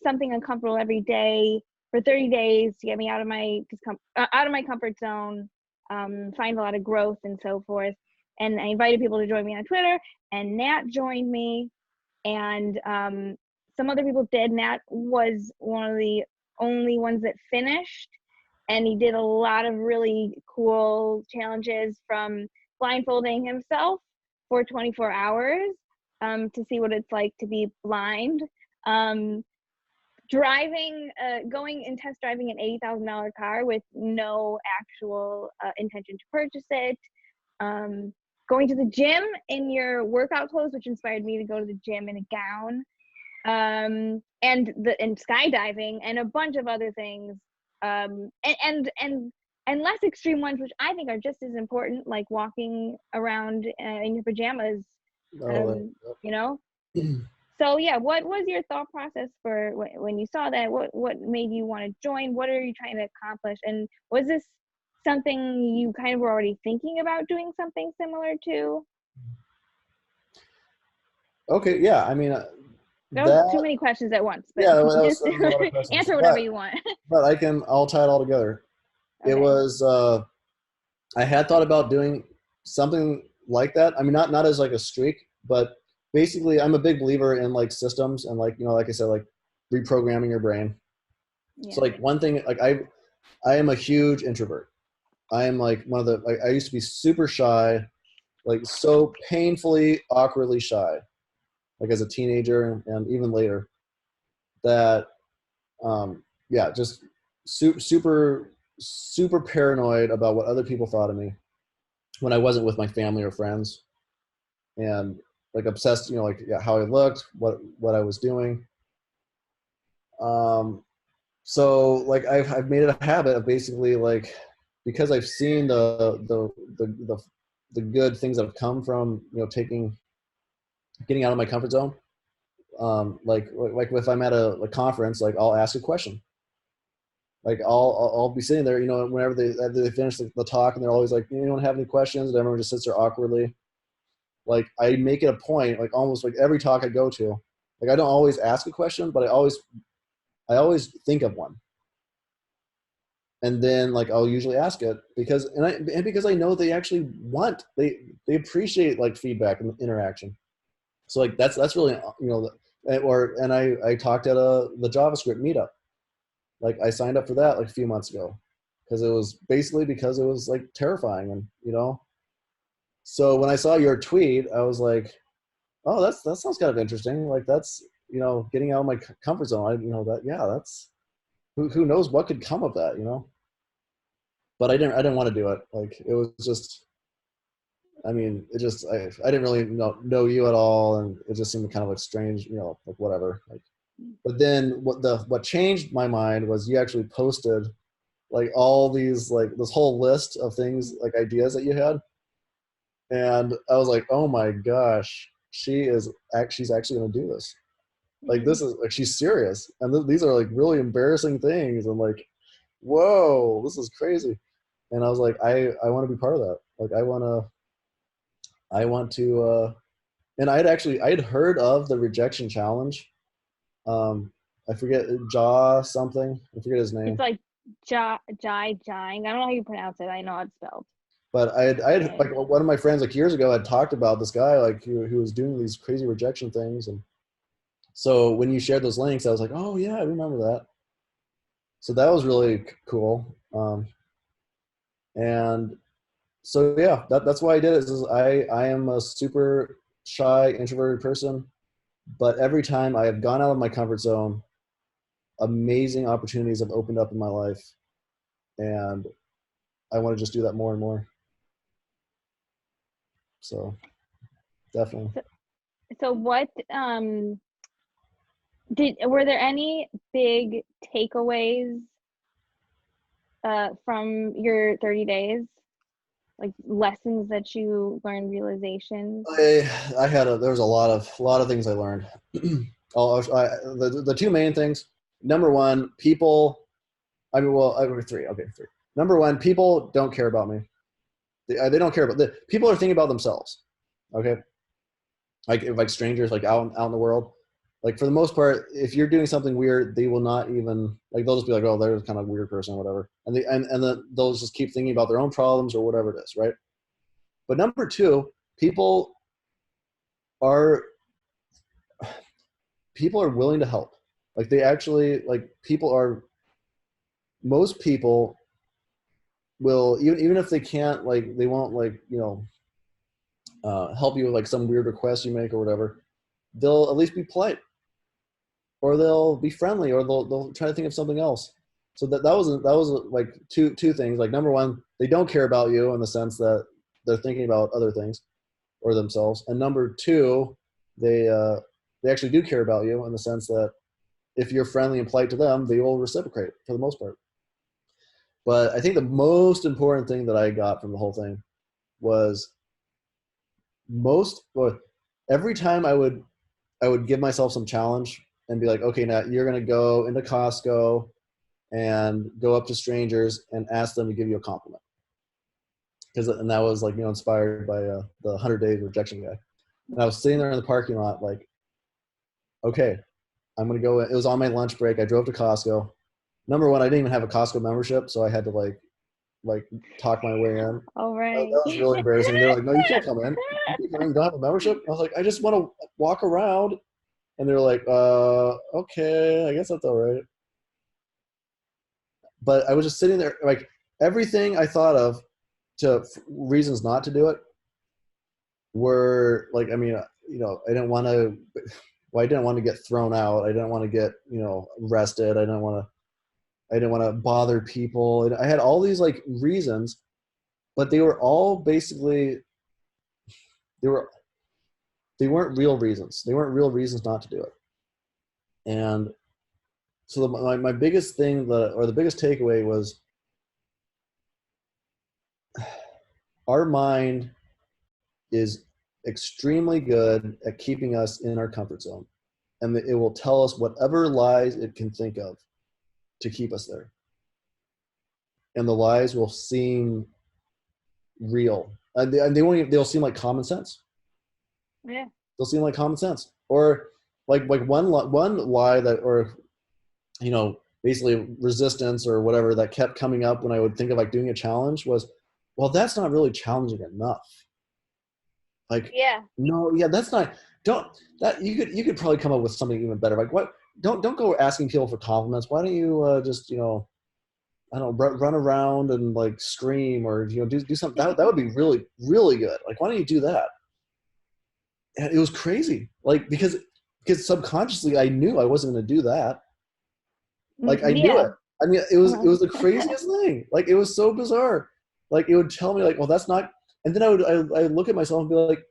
something uncomfortable every day for 30 days to get me out of my comfort zone, find a lot of growth and so forth. And I invited people to join me on Twitter, and Nat joined me, and some other people did. Nat was one of the only ones that finished, and he did a lot of really cool challenges, from blindfolding himself for 24 hours to see what it's like to be blind, um, going and test driving an $80,000 car with no actual intention to purchase it, going to the gym in your workout clothes, which inspired me to go to the gym in a gown, and skydiving and a bunch of other things, and less extreme ones, which I think are just as important, like walking around in your pajamas, Oh, you know. right. So yeah, what was your thought process for when you saw that? What made you want to join? What are you trying to accomplish? And was this something you kind of were already thinking about doing something similar to? Okay, yeah. I mean, That was that too many questions at once, but yeah, just that was a lot of questions, answer whatever you want. but I'll tie it all together. It Okay. was I had thought about doing something like that. I mean, not as like a streak, but basically, I'm a big believer in like systems and like like I said, like reprogramming your brain. So Yeah. like one thing, like I am a huge introvert. I am like one of the like, I used to be super shy, like so painfully awkwardly shy, like as a teenager and even later. That yeah, just super paranoid about what other people thought of me when I wasn't with my family or friends, and like obsessed, like yeah, how I looked, what I was doing. Um, so like I've made it a habit of basically like, because I've seen the good things that have come from getting out of my comfort zone. Like if I'm at a conference, like I'll ask a question. Like I'll be sitting there, whenever they finish the talk, and they're always like, "Anyone have any questions?" And everyone just sits there awkwardly. Like I make it a point, like almost like every talk I go to, like I don't always ask a question, but I always think of one, and then like I'll usually ask it because I know they actually they appreciate like feedback and interaction. So like that's really and I talked at the JavaScript meetup. Like I signed up for that like a few months ago because it was like terrifying, and so when I saw your tweet, I was like, oh, that sounds kind of interesting. Like that's getting out of my comfort zone. That yeah, that's who knows what could come of that. But I didn't want to do it. Like it was just, I mean, I didn't really know you at all, and it just seemed kind of like strange, like whatever. Like, but then what changed my mind was you actually posted like all these like this whole list of things, like ideas that you had, and I was like, oh my gosh, she's actually going to do this. Like Mm-hmm. this is like she's serious, and these are like really embarrassing things, and like, whoa, this is crazy. And I was like, I want to be part of that. Like I want to and I'd heard of the rejection challenge. I forget Jaw something. I forget his It's name. like Jying. I don't know how you pronounce it. I know it's spelled. But I had Okay. like one of my friends like years ago had talked about this guy like who was doing these crazy rejection things, and so when you shared those links, I was like, oh yeah, I remember that. So that was really cool. Um, and so yeah, that's why I did it. Is I am a super shy, introverted person, but every time I have gone out of my comfort zone, amazing opportunities have opened up in my life, and I want to just do that more and more. So definitely. So, so what were there any big takeaways from your 30 days? Like lessons that you learned, realizations? There was a lot of things I learned. The two main things. Number one, people. I mean, well, three. Okay, three. Number one, people don't care about me. They don't care about people are thinking about themselves. Okay, like strangers, like out in the world. Like for the most part, if you're doing something weird, they will not even like. They'll just be like, "Oh, they're kind of a weird person, or whatever," and they'll just keep thinking about their own problems or whatever it is, right? But number two, are people are willing to help. Like they actually like people are most people will even if they can't like they won't like help you with like some weird request you make or whatever. They'll at least be polite, or they'll be friendly, or they'll try to think of something else. So that was like two things. Like number one, they don't care about you in the sense that they're thinking about other things or themselves, and number two, they actually do care about you in the sense that if you're friendly and polite to them, they will reciprocate for the most part. But I think the most important thing that I got from the whole thing was well, every time I would give myself some challenge and be like, okay, Nat, you're gonna go into Costco and go up to strangers and ask them to give you a compliment. And that was like inspired by the 100 Day Rejection guy. And I was sitting there in the parking lot like, okay, I'm gonna go. It was on my lunch break. I drove to Costco. Number one, I didn't even have a Costco membership, so I had to like talk my way in. All right. That was really embarrassing. They're like, "No, you can't come in. You can't come in. You don't have a membership." I was like, "I just want to walk around," and they're like, okay, I guess that's all right." But I was just sitting there, like everything I thought of to reasons not to do it were like, I mean, I didn't want to. Well, I didn't want to get thrown out. I didn't want to get arrested. I didn't want to bother people. And I had all these like reasons, but they were all basically they were they weren't real reasons. They weren't real reasons not to do it. And so my biggest thing or the biggest takeaway was our mind is extremely good at keeping us in our comfort zone, and it will tell us whatever lies it can think of to keep us there. And the lies will seem real, and they'll seem like common sense. Yeah. They'll seem like common sense, or like one lie that, or basically resistance or whatever that kept coming up when I would think of like doing a challenge was, well, that's not really challenging enough. Like, Yeah. no, yeah, that's not. Don't that you could probably come up with something even better. Like, what? Don't go asking people for compliments. Why don't you just I don't know, run around and like scream, or do something that would be really really good. Like, why don't you do that? And it was crazy, like because subconsciously I knew I wasn't going to do that. Like I knew Yeah. it. I mean, it was the Uh-huh. craziest thing. Like it was so bizarre. Like it would tell me like, well, that's not. And then I look at myself and be like,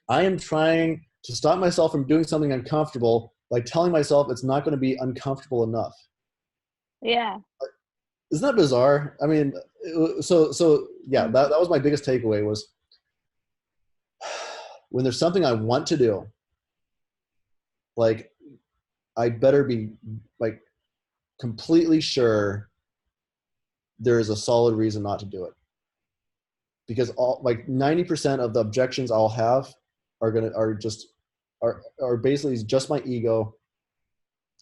I am trying to stop myself from doing something uncomfortable by telling myself it's not going to be uncomfortable enough. Yeah. Isn't that bizarre? I mean, so yeah, Mm. that was my biggest takeaway was when there's something I want to do, like I better be like completely sure there is a solid reason not to do it, because all like 90% of the objections I'll have are basically just my ego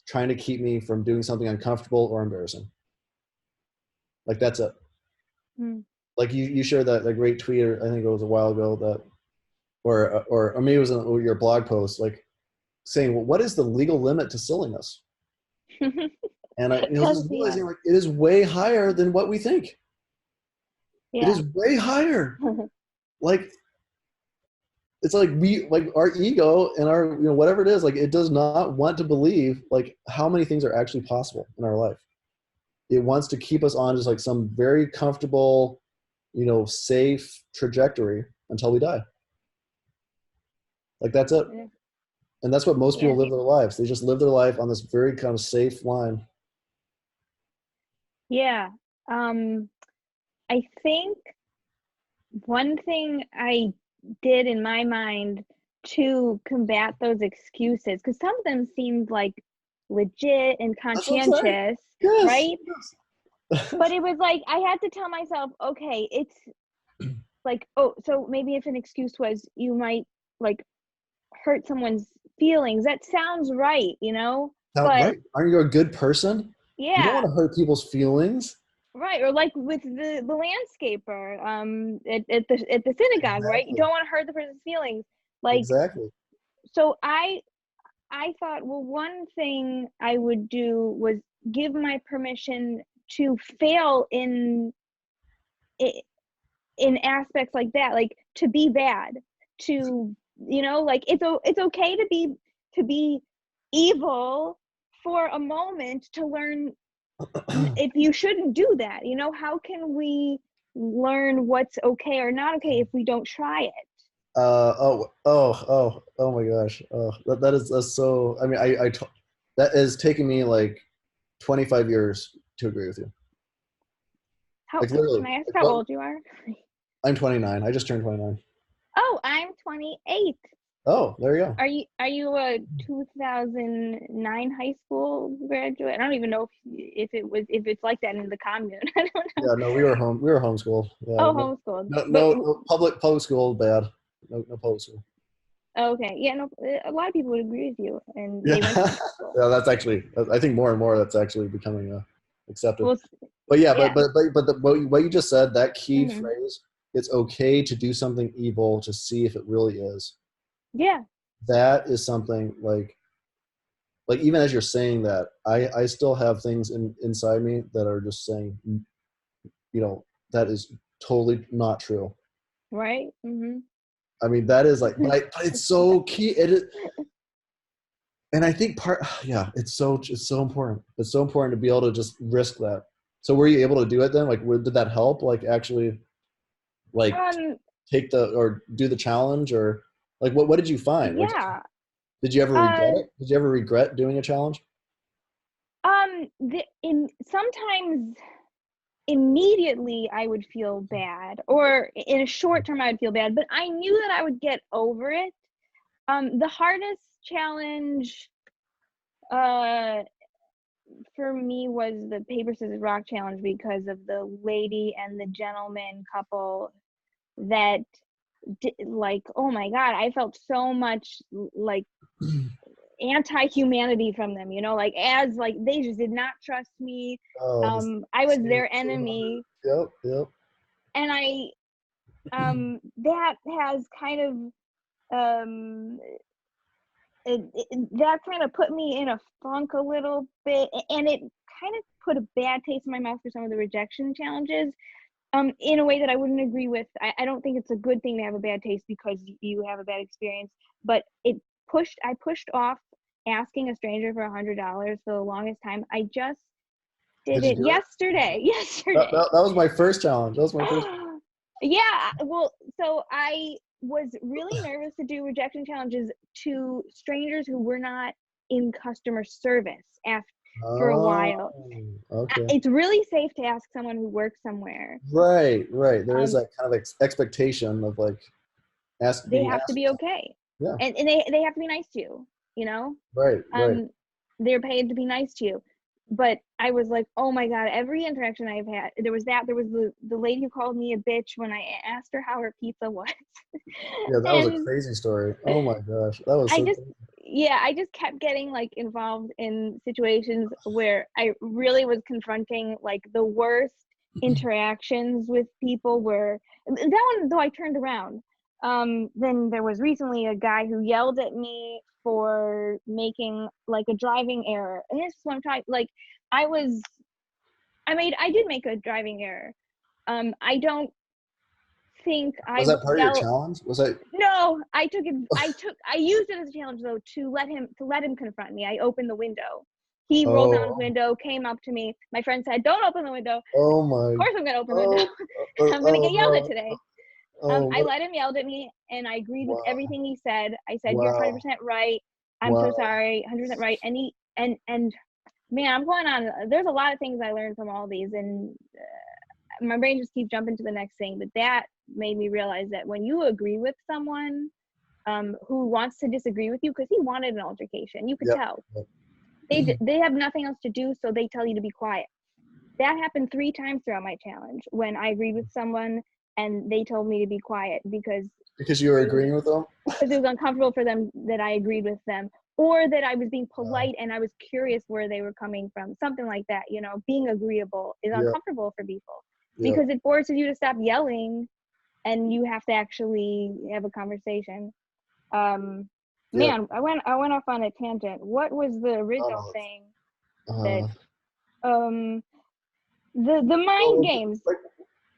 trying to keep me from doing something uncomfortable or embarrassing. Like that's it. Mm. Like you shared that great tweet, or I think it was a while ago, that or maybe it was in your blog post, like saying, well, what is the legal limit to silliness? And I was Does just yeah. realizing, like, it is way higher than what we think. It Yeah. is way higher. Like, it's like our ego and our, whatever it is, like, it does not want to believe, like, how many things are actually possible in our life. It wants to keep us on just like some very comfortable, safe trajectory until we die. Like, that's it. Yeah. And that's what most people Yeah. live their lives. They just live their life on this very kind of safe line. Yeah. I think one thing I did in my mind to combat those excuses, because some of them seemed like legit and That's what I'm saying. conscientious, Yes. right? Yes. But it was like I had to tell myself, okay, it's like, oh, so maybe if an excuse was you might like hurt someone's feelings, that sounds right, Now, But right. Aren't you a good person? You don't want yeah, to hurt people's feelings. right. Or like with the landscaper at the synagogue, right? You Exactly. don't want to hurt the person's feelings. Like, Exactly. so I thought, well, one thing I would do was give my permission to fail in aspects like that, like to be bad, to like it's okay to be evil for a moment to learn if you shouldn't do that. How can we learn what's okay or not okay if we don't try it? Oh my gosh. That's so, I mean, that is taking me like 25 years to agree with you. How Like, literally. can I ask Like, how what? old you are? I'm 29. I just turned 29. Oh, I'm 28. Oh, there you go. Are you a 2009 high school graduate? I don't even know if it's like that in the commune. I don't know. Yeah, no, we were homeschooled. Yeah, Oh, no, homeschooled. no, But no public school, bad. No public school. okay, yeah, no, a lot of people would agree with you, and Yeah, they went to public school. yeah. That's actually, I think more and more that's actually becoming accepted. Well, But yeah, yeah, what you just said, that key hmm phrase, it's okay to do something evil to see if it really is. yeah, That is something like even as you're saying that, I still have things inside me that are just saying, that is totally not true. right, I mean, that is like, but it's so key. It is, and I think yeah, it's so important. It's so important to be able to just risk that. So were you able to do it then? Like, did that help? Like, actually, like, um, take or do the challenge, or like, what did you find? Like, yeah, did you ever regret uh, it? Did you ever regret doing a challenge? in sometimes immediately I would feel bad, or in a short term I would feel bad, but I knew that I would get over it. The hardest challenge, uh, for me was the paper scissors rock challenge because of the lady and the gentleman couple that like, oh my god, I felt so much like anti-humanity from them, like as like they just did not trust me. Oh, I was so, their so hard. enemy, Yep, yep. and I that has kind of um that kind of put me in a funk a little bit, and it kind of put a bad taste in my mouth for some of the rejection challenges, in a way that I wouldn't agree with. I don't think it's a good thing to have a bad taste because you have a bad experience, but I pushed off asking a stranger for $100 for the longest time. I just did Did you it do it? yesterday. That, Yesterday. that, that was my first challenge. That was my first. Yeah, well, so I was really nervous to do rejection challenges to strangers who were not in customer service after for a Oh, while. okay. It's really safe to ask someone who works somewhere. Right, right. There is Um, that kind of expectation of like they being have to asked. be okay, Yeah. and they have to be nice to you. You know, Right, right. um, they're paid to be nice to you. But I was like, oh my god, every interaction I've had, there was the lady who called me a bitch when I asked her how her pizza was, Yeah, that was a and crazy story. Oh my gosh, that was I so just crazy. yeah, I just kept getting like involved in situations where I really was confronting like the worst interactions with people where that one though I turned around. Then there was recently a guy who yelled at me for making like a driving error. And this is what I'm talking like I did make a driving error. I don't think Was I that part of your yell. challenge? Was that? No, I used it as a challenge though to let him confront me. I opened the window. He rolled down his Oh, window, came up to me. My friend said, "Don't open the window." Of oh my. course I'm gonna open the window. Oh, oh, I'm gonna oh get yelled at no. today. Oh, I what? let him yell at me, and I agreed with Wow. everything he said. I said, "You're Wow. 100% right. I'm so Wow. sorry. 100% right." And he and man, I'm going on. There's a lot of things I learned from all these, and my brain just keeps jumping to the next thing. But that made me realize that when you agree with someone who wants to disagree with you, because he wanted an altercation, you could Yep. tell Yep. they have nothing else to do, so they tell you to be quiet. That happened 3 times throughout my challenge when I agreed with someone and they told me to be quiet because Because you were they agreeing with them? because it was uncomfortable for them that I agreed with them, or that I was being Wow. polite and I was curious where they were coming from, something like that. Being agreeable is Yep. uncomfortable for people Yep. because it forces you to stop yelling and you have to actually have a conversation. Yep. Man, I went off on a tangent. What was the original Uh, thing that uh, um the mind well, games, like,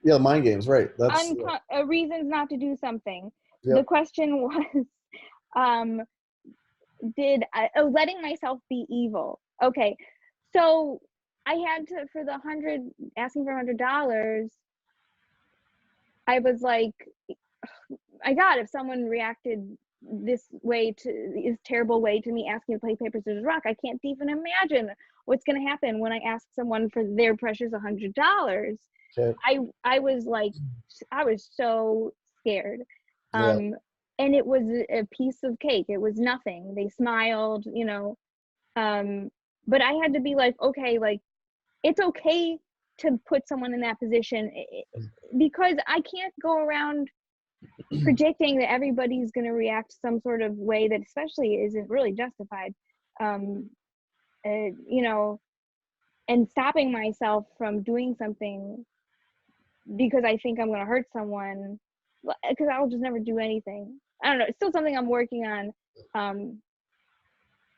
yeah, mind games, right? That's reasons not to do something. The yep. question was, um, letting myself be evil. Okay, so I had to for the asking for $100. I was like, my God, if someone reacted this terrible way to me asking to play paper scissors rock, I can't even imagine what's going to happen when I ask someone for their precious $100. Okay. I was like, I was so scared. Yeah. And it was a piece of cake. It was nothing. They smiled, but I had to be like, okay, like it's okay to put someone in that position, because I can't go around predicting that everybody's going to react some sort of way that especially isn't really justified. Um, you know, and stopping myself from doing something because I think I'm going to hurt someone, because I'll just never do anything. I don't know. It's still something I'm working on. Um,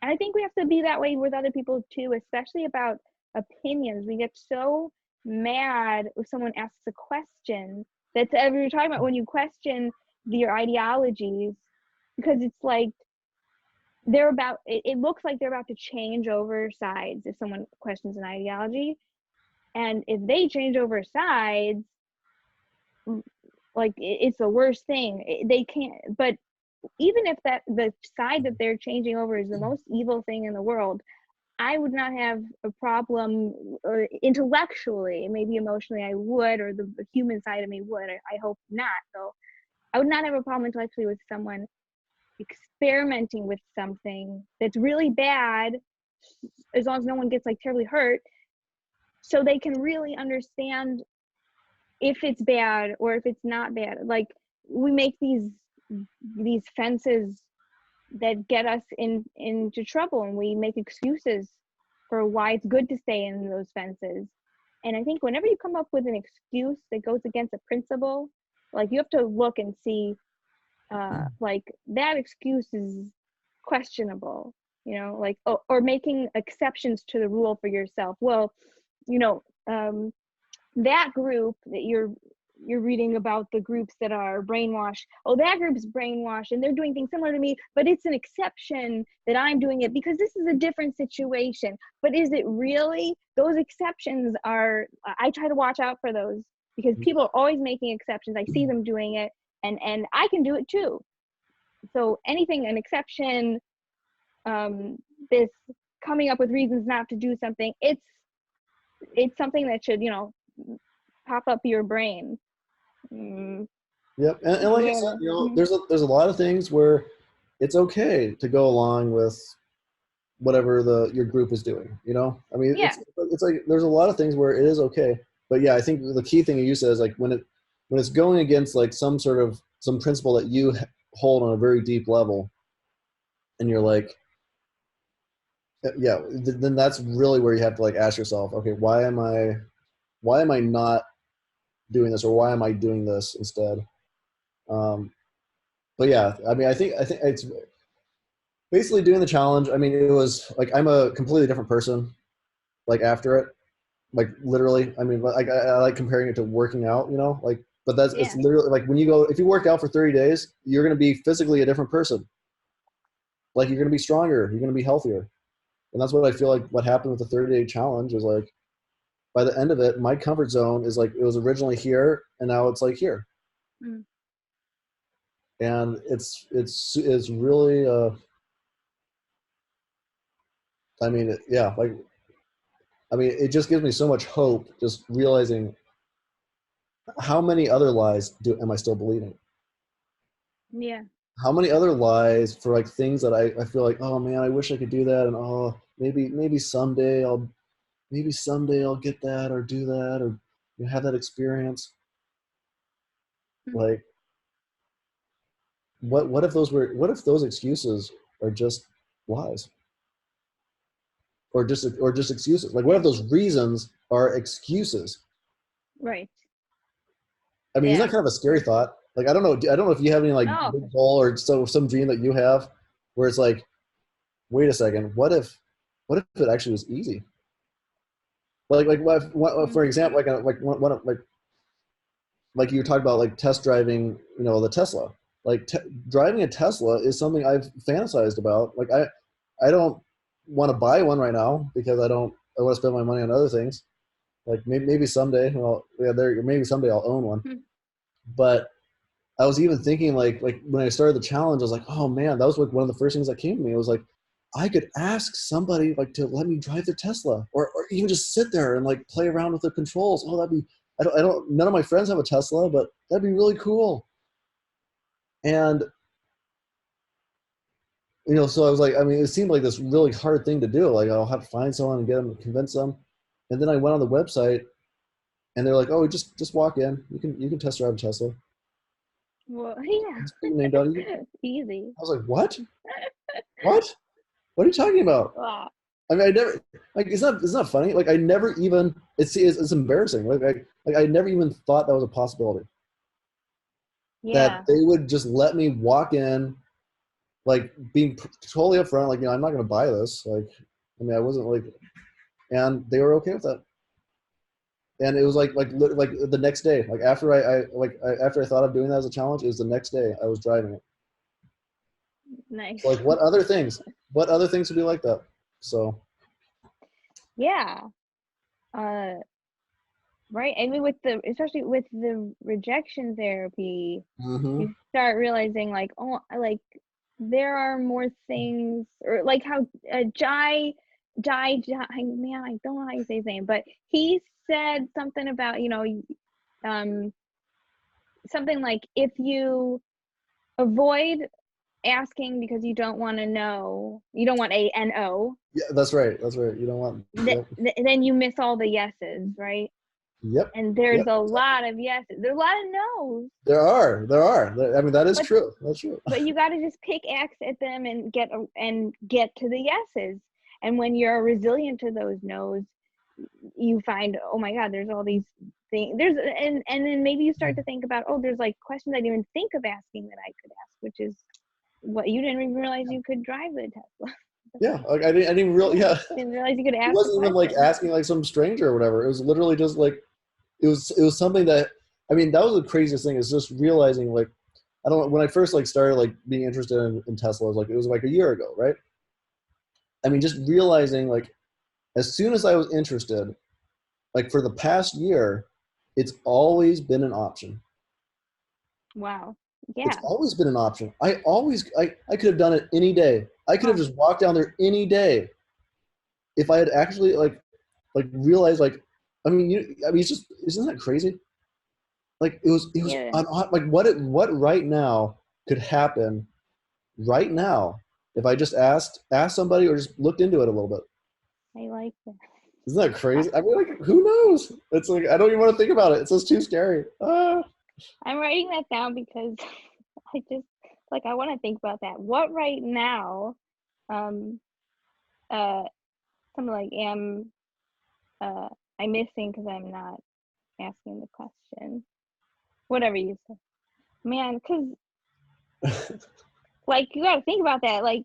and I think we have to be that way with other people too, especially about opinions. We get so mad if someone asks a question. That's we were talking about when you question your ideologies, because it's like it looks like they're about to change over sides if someone questions an ideology. And if they change over sides, like it's the worst thing. They can't, but even if the side that they're changing over is the most evil thing in the world, I would not have a problem intellectually. Maybe emotionally I would, or the human side of me would. I hope not, though. I would not have a problem intellectually with someone experimenting with something that's really bad, as long as no one gets like terribly hurt, so they can really understand if it's bad or if it's not bad. Like we make these fences that get us into trouble, and we make excuses for why it's good to stay in those fences. And I think whenever you come up with an excuse that goes against a principle, like you have to look and see, like that excuse is questionable, like, or making exceptions to the rule for yourself. Well, you know, that group that you're reading about, the groups that are brainwashed, oh, that group's brainwashed and they're doing things similar to me, but it's an exception that I'm doing it because this is a different situation. But is it really? Those exceptions are, I try to watch out for those, because people are always making exceptions. I see them doing it, and I can do it too. So anything, an exception, this coming up with reasons not to do something, it's something that should, pop up your brain. Yep. And like I said, Yeah. there's a lot of things where it's okay to go along with whatever your group is doing. I mean, Yeah. it's like there's a lot of things where it is okay. But yeah, I think the key thing you said is like when it's going against like some principle that you hold on a very deep level, and you're like, yeah, then that's really where you have to like ask yourself, okay, why am I not doing this, or why am I doing this instead? But yeah, I mean, I think it's basically doing the challenge. I mean, it was like I'm a completely different person like after it, like literally. I mean, like I like comparing it to working out, you know, like, but that's, it's Yeah. literally like when you go, if you work out for 30 days, you're going to be physically a different person. Like you're going to be stronger, you're going to be healthier. And that's what I feel like what happened with the 30-day challenge is like, by the end of it, my comfort zone is like, it was originally here and now it's like here. Mm. And it's really, I mean, yeah, like, I mean, it just gives me so much hope just realizing how many other lies am I still believing? Yeah. How many other lies for like things that I feel like, oh man, I wish I could do that. And oh, maybe someday I'll get that or do that or have that experience. Mm. Like, what if those excuses are just lies or just excuses? Like, what if those reasons are excuses? Right. I mean, isn't that Yeah. kind of a scary For sure. thought? Like, I don't know if you have any like No. big goal or some dream that you have where it's like, wait a second, what if it actually was easy? For Mm. example, like you talked about like test driving, you know, the Tesla. Like driving a Tesla is something I've fantasized about. Like I don't want to buy one right now because I want to spend my money on other things. Like maybe someday, well, yeah, maybe someday I'll own one. Mm. But I was even thinking like when I started the challenge, I was like, oh man, that was like one of the first things that came to me. It was like, I could ask somebody like to let me drive their Tesla, or even just sit there and like play around with the controls. Oh, that'd be, I don't, none of my friends have a Tesla, but that'd be really cool. And, you know, so I was like, I mean, it seemed like this really hard thing to do. Like I'll have to find someone and get them to convince them. And then I went on the website and they're like, oh, just walk in. You can test drive a Tesla. Well, Just put your name down. yeah. Easy. I was like, what? What? What are you talking about? Wow. I mean, I never like it's not funny. Like I never even it's embarrassing. Like I never even thought that was a possibility Yeah. that they would just let me walk in, like being totally upfront. Like, you know, I'm not going to buy this. Like, I mean, I wasn't like, and they were okay with that. And it was like the next day, like after after I thought of doing that as a challenge, it was the next day I was driving it. Nice. So like, what other things? What other things would be like that? So. Yeah. Uh, right. I mean, especially with the rejection therapy, Mm-hmm. you start realizing like, oh, like there are more things, or like how man, I don't know how you say his name, but he said something about, um, something like if you avoid asking because you don't want to know, you don't want a no, Yeah, that's right. That's right. You don't want. Yep. then you miss all the yeses, right? Yep. And there's Yep. a Exactly. lot of yeses. There's a lot of no's. There are. I mean, that is But true. That's true. but you got to just pick X at them and get to the yeses. And when you're resilient to those no's, you find, oh my God, there's all these things. And then maybe you start to think about, oh, there's like questions I didn't even think of asking that I could ask, which is what you didn't even realize you could drive the Tesla. Yeah, like I didn't really. Yeah, Yeah, I didn't realize you could it ask the wasn't even like question. asking like some stranger or whatever. It was literally just like it was something that, I mean, that was the craziest thing is just realizing like, I don't know, when I first like started like being interested in Tesla, like it was like a year ago, right? I mean, just realizing like as soon as I was interested, like for the past year, it's always been an option. Wow. It's Yeah. always been an option. I could have done it any day. I could have Oh, just walked down there any day if I had actually like realized like, I mean it's just, isn't that crazy? Like it was yeah. like what right now could happen right now if I just asked somebody or just looked into it a little bit. I like that. Isn't that crazy? I mean, like, who knows? It's like I don't even want to think about it. It's just too scary. Ah. I'm writing that down because I just I want to think about that. What right now, um, uh, something like uh, I'm missing because I'm not asking the question. Whatever you say, man. Because you got to think about that. Like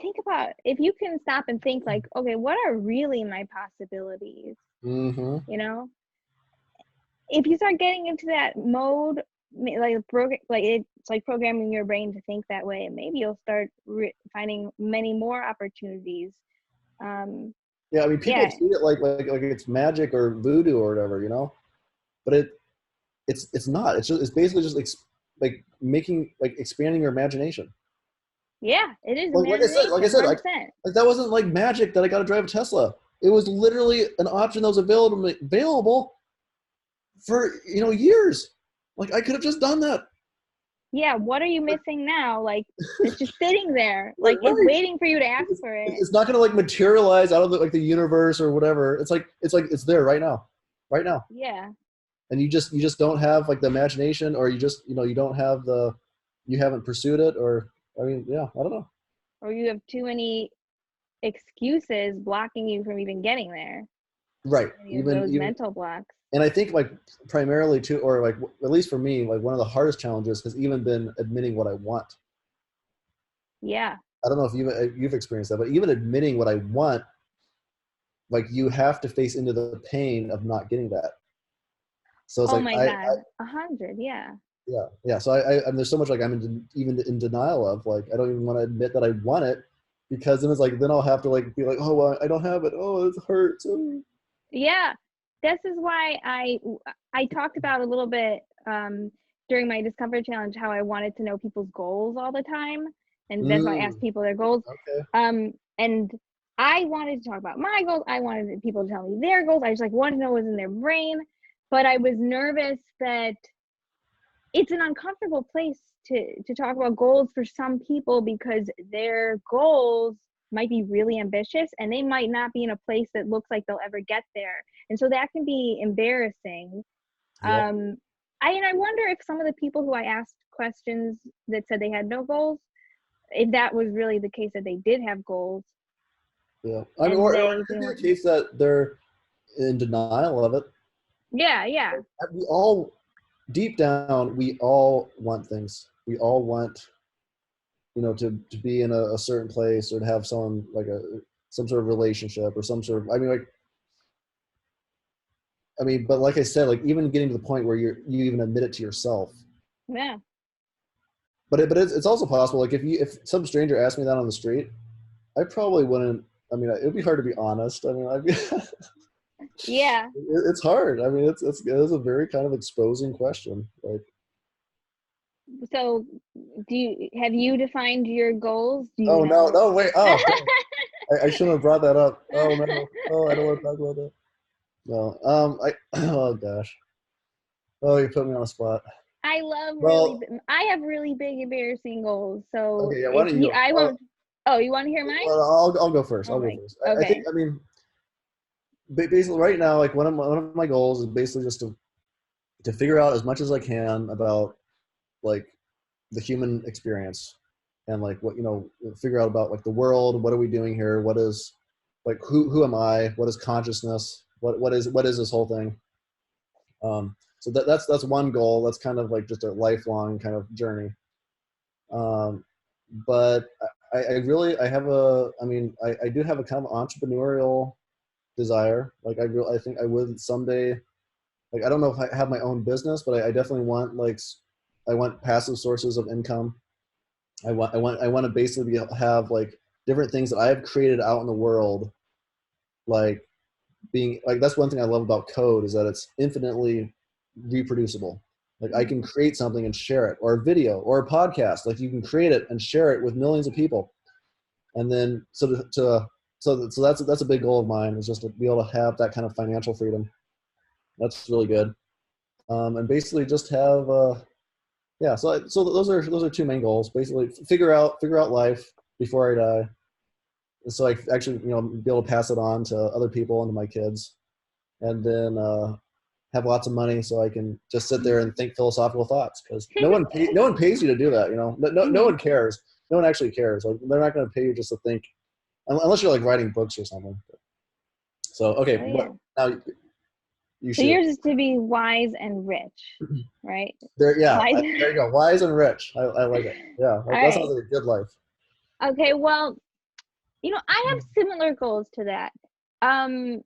think about, if you can stop and think like, okay, what are really my possibilities? Mm-hmm. You know, if you start getting into that mode, it's like programming your brain to think that way, maybe you'll start finding many more opportunities. Yeah, I mean, people Yeah, see it like it's magic or voodoo or whatever, but it's not. It's basically just like making like expanding your imagination. yeah, it is Like I said, imagination, 100%. like that wasn't like magic that I got to drive a Tesla. It was literally an option that was available for years. Like I could have just done that. Yeah, what are you missing now? Like, it's just sitting there, like it's Right. waiting for you to ask for it. It's not going to like materialize out of the universe or whatever. It's there right now, right now. Yeah. And you just don't have like the imagination, or you don't have you haven't pursued it, or I mean, yeah, I don't know. Or you have too many excuses blocking you from even getting there. Right. You have those mental blocks. And I think like primarily too, or like at least for me, like one of the hardest challenges has even been admitting what I want. Yeah. I don't know if you've experienced that, but even admitting what I want, like you have to face into the pain of not getting that. So it's Oh like my God. 100. Yeah. yeah. So there's so much like even in denial of, like I don't even want to admit that I want it, because then it's like then I'll have to like be like, oh well, I don't have it. Oh, it hurts. Oh. Yeah. This is why I talked about a little bit during my Discomfort challenge how I wanted to know people's goals all the time, and that's why I asked Mm, people their goals. okay. And I wanted to talk about my goals. I wanted people to tell me their goals. I just like wanted to know what was in their brain, but I was nervous that it's an uncomfortable place to talk about goals for some people, because their goals might be really ambitious and they might not be in a place that looks like they'll ever get there, and so that can be embarrassing. Yep. I wonder if some of the people who I asked questions that said they had no goals, if that was really the case, that they did have goals Yeah. I mean, and or they it could didn't be the want. case that they're in denial of it. Yeah. We all, deep down, we all want things. We all want, to be in a certain place, or to have someone like some sort of relationship, or some sort of, but like I said, like even getting to the point where you even admit it to yourself. Yeah. But it's also possible, like if some stranger asked me that on the street, I probably wouldn't. I mean, it'd be hard to be honest. I mean, Yeah. it's hard. I mean, it's a very kind of exposing question. Like, So have you defined your goals? Do you oh no, know? no, wait, oh, I shouldn't have brought that up. Oh no, oh, I don't want to talk about that. No, oh gosh, oh, you put me on the spot. Well, I have really big embarrassing goals. So okay, yeah. Why if don't you you, go? I won't. Oh, you want to hear mine? Well, I'll go first. Oh I'll go my. first. I think, Okay. I mean, basically right now, like one of my goals is basically just to figure out as much as I can about like the human experience, and like what figure out about like the world. What are we doing here? What is, like, who am I? What is consciousness? What is this whole thing? So that's one goal. That's kind of like just a lifelong kind of journey. Um, but I really, I do have a kind of entrepreneurial desire. Like I think I would someday. Like I don't know if I have my own business, but I definitely want I want passive sources of income. I want to basically have like different things that I have created out in the world, like being like, that's one thing I love about code, is that it's infinitely reproducible. Like I can create something and share it, or a video or a podcast. Like you can create it and share it with millions of people, and then so that's a big goal of mine, is just to be able to have that kind of financial freedom. That's really good. And basically just have yeah. So those are two main goals. Basically, figure out life before I die, so I actually be able to pass it on to other people and to my kids, and then have lots of money so I can just sit there and think philosophical thoughts, because no one pays you to do that. No Hmm. one cares. No one actually cares. Like they're not going to pay you just to think, unless you're like writing books or something. So okay, Oh yeah. what now? You So shoot. yours is to be wise and rich, right? There, yeah. Wise. There you go. Wise and rich. I like it. Yeah, All that sounds right. like a good life. Okay. Well, I have similar goals to that. Um,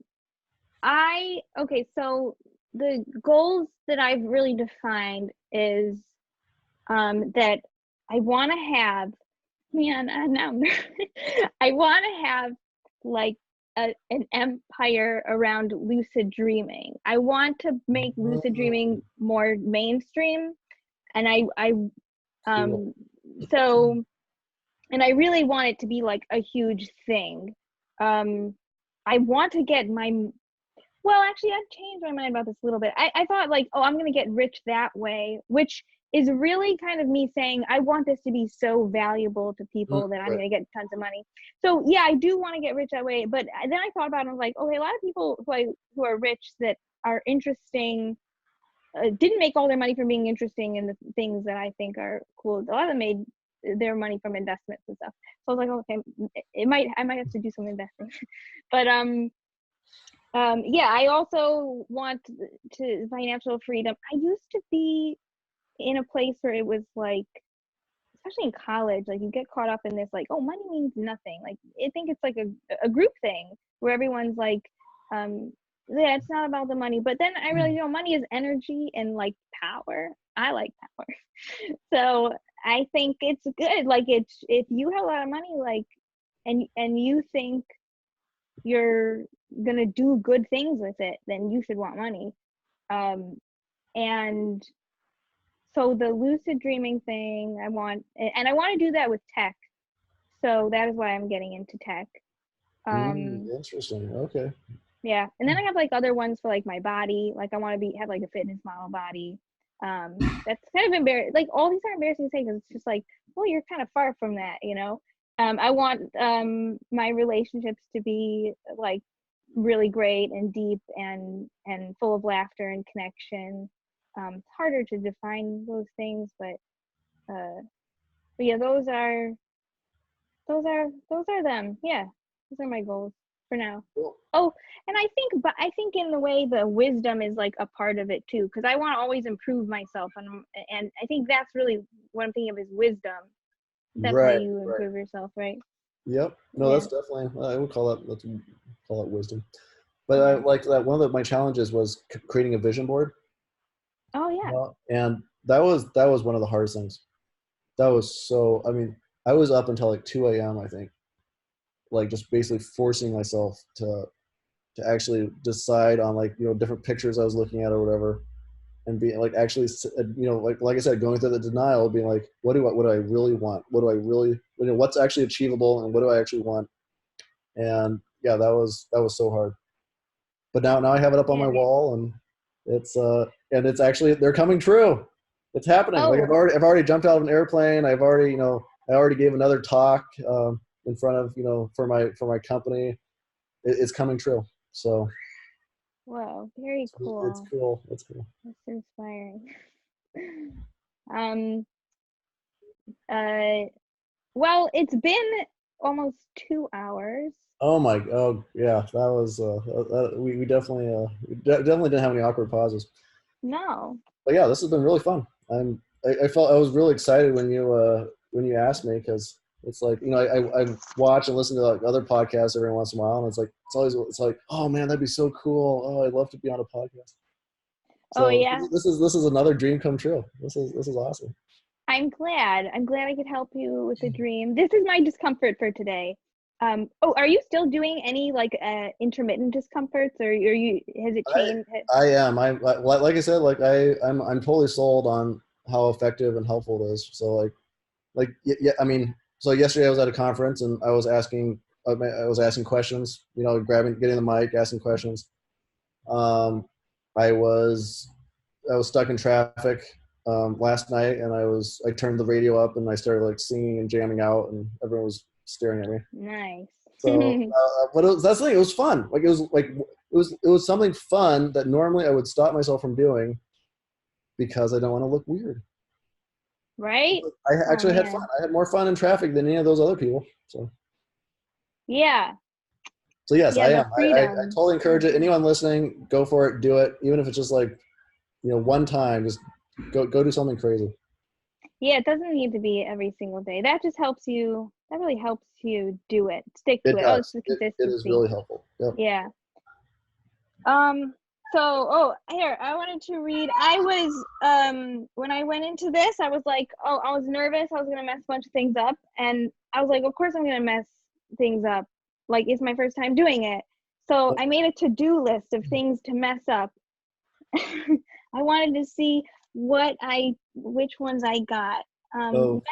okay, so the goals that I've really defined is that I want to have, man, now I want to have like an empire around lucid dreaming. I want to make lucid dreaming more mainstream, and I Cool. um so and I really want it to be like a huge thing. I want to get my well, actually, I've changed my mind about this a little bit. I thought like, oh, I'm gonna get rich that way, which is really kind of me saying I want this to be so valuable to people that I'm Right. gonna get tons of money. So yeah, I do want to get rich that way. But then I thought about it and I was like, okay, a lot of people who are rich that are interesting didn't make all their money from being interesting in the things that I think are cool. A lot of them made their money from investments and stuff. So I was like, oh, okay, I might have to do some investing. But yeah, I also want to financial freedom. I used to be in a place where it was like, especially in college, like you get caught up in this, like, oh, money means nothing. Like, I think it's like a group thing where everyone's like, yeah, it's not about the money. But then I realized, money is energy and like power. I like power. So I think it's good. Like, it's if you have a lot of money, like, and you think you're gonna do good things with it, then you should want money. And so the lucid dreaming thing, I want to do that with tech. So that is why I'm getting into tech. Interesting. Okay. Yeah, and then I have like other ones for like my body. Like I want to have like a fitness model body. That's kind of embarrassing. Like all these are embarrassing to say because it's just like, well, you're kind of far from that. I want my relationships to be like really great and deep and full of laughter and connection. It's harder to define those things, but yeah, those are them. Yeah, those are my goals for now. Cool. Oh, and I think in the way the wisdom is like a part of it too, because I want to always improve myself, and I think that's really what I'm thinking of is wisdom. That's how Right. you Right. improve yourself, right? Yep. No, Yeah. that's definitely. I would call that. Let's call it wisdom. But I Yeah. like that. One of my challenges was creating a vision board. Oh yeah. And that was one of the hardest things. That was so. I mean, I was up until like 2 a.m. I think, like just basically forcing myself to actually decide on like different pictures I was looking at or whatever, and being like actually like I said, going through the denial, being like, what do I really want? What do I really what's actually achievable and what do I actually want? And yeah, that was so hard. But now I have it up on my Yeah. wall, and it's actually they're coming true. It's happening. Like Oh, I've already jumped out of an airplane. I've already I already gave another talk in front of for my company. It's coming true. So wow. Very it's cool. cool. It's cool. That's inspiring. um. Uh. Well, it's been almost 2 hours. Oh my. Oh yeah. That was. We definitely didn't have any awkward pauses. No. But yeah, this has been really fun. I felt I was really excited when you asked me because it's like I watch and listen to like other podcasts every once in a while, and it's like, oh man, that'd be so cool. Oh, I'd love to be on a podcast. Oh So yeah. this is another dream come true. This is awesome. I'm glad. I'm glad I could help you with the dream. This is my discomfort for today. Oh, are you still doing any like intermittent discomforts, or has it I changed? I am like I said, like I'm totally sold on how effective and helpful it is. So yeah, I mean, so yesterday I was at a conference and I was asking questions, getting the mic, asking questions. Um, I was I was stuck in traffic last night, and I turned the radio up and I started like singing and jamming out, and everyone was staring at me. Nice. So, but that's the thing. It was fun. Like it was something fun that normally I would stop myself from doing because I don't want to look weird. Right? I Oh actually had fun. man. I had more fun in traffic than any of those other people. Yeah. So yes, Yeah, I the am. I freedom. totally encourage it. Anyone listening, go for it. Do it, even if it's just like one time. Just go do something crazy. Yeah, it doesn't need to be every single day. That just helps you. that really helps you do it, stick to It it. Oh, it's does. the It is consistency. really helpful. Yep. Yeah. So, oh, here, I wanted to read. I was, when I went into this, I was like, oh, I was nervous. I was going to mess a bunch of things up. And I was like, of course I'm going to mess things up. Like, it's my first time doing it. So I made a to-do list of things to mess up. I wanted to see which ones I got. Oh,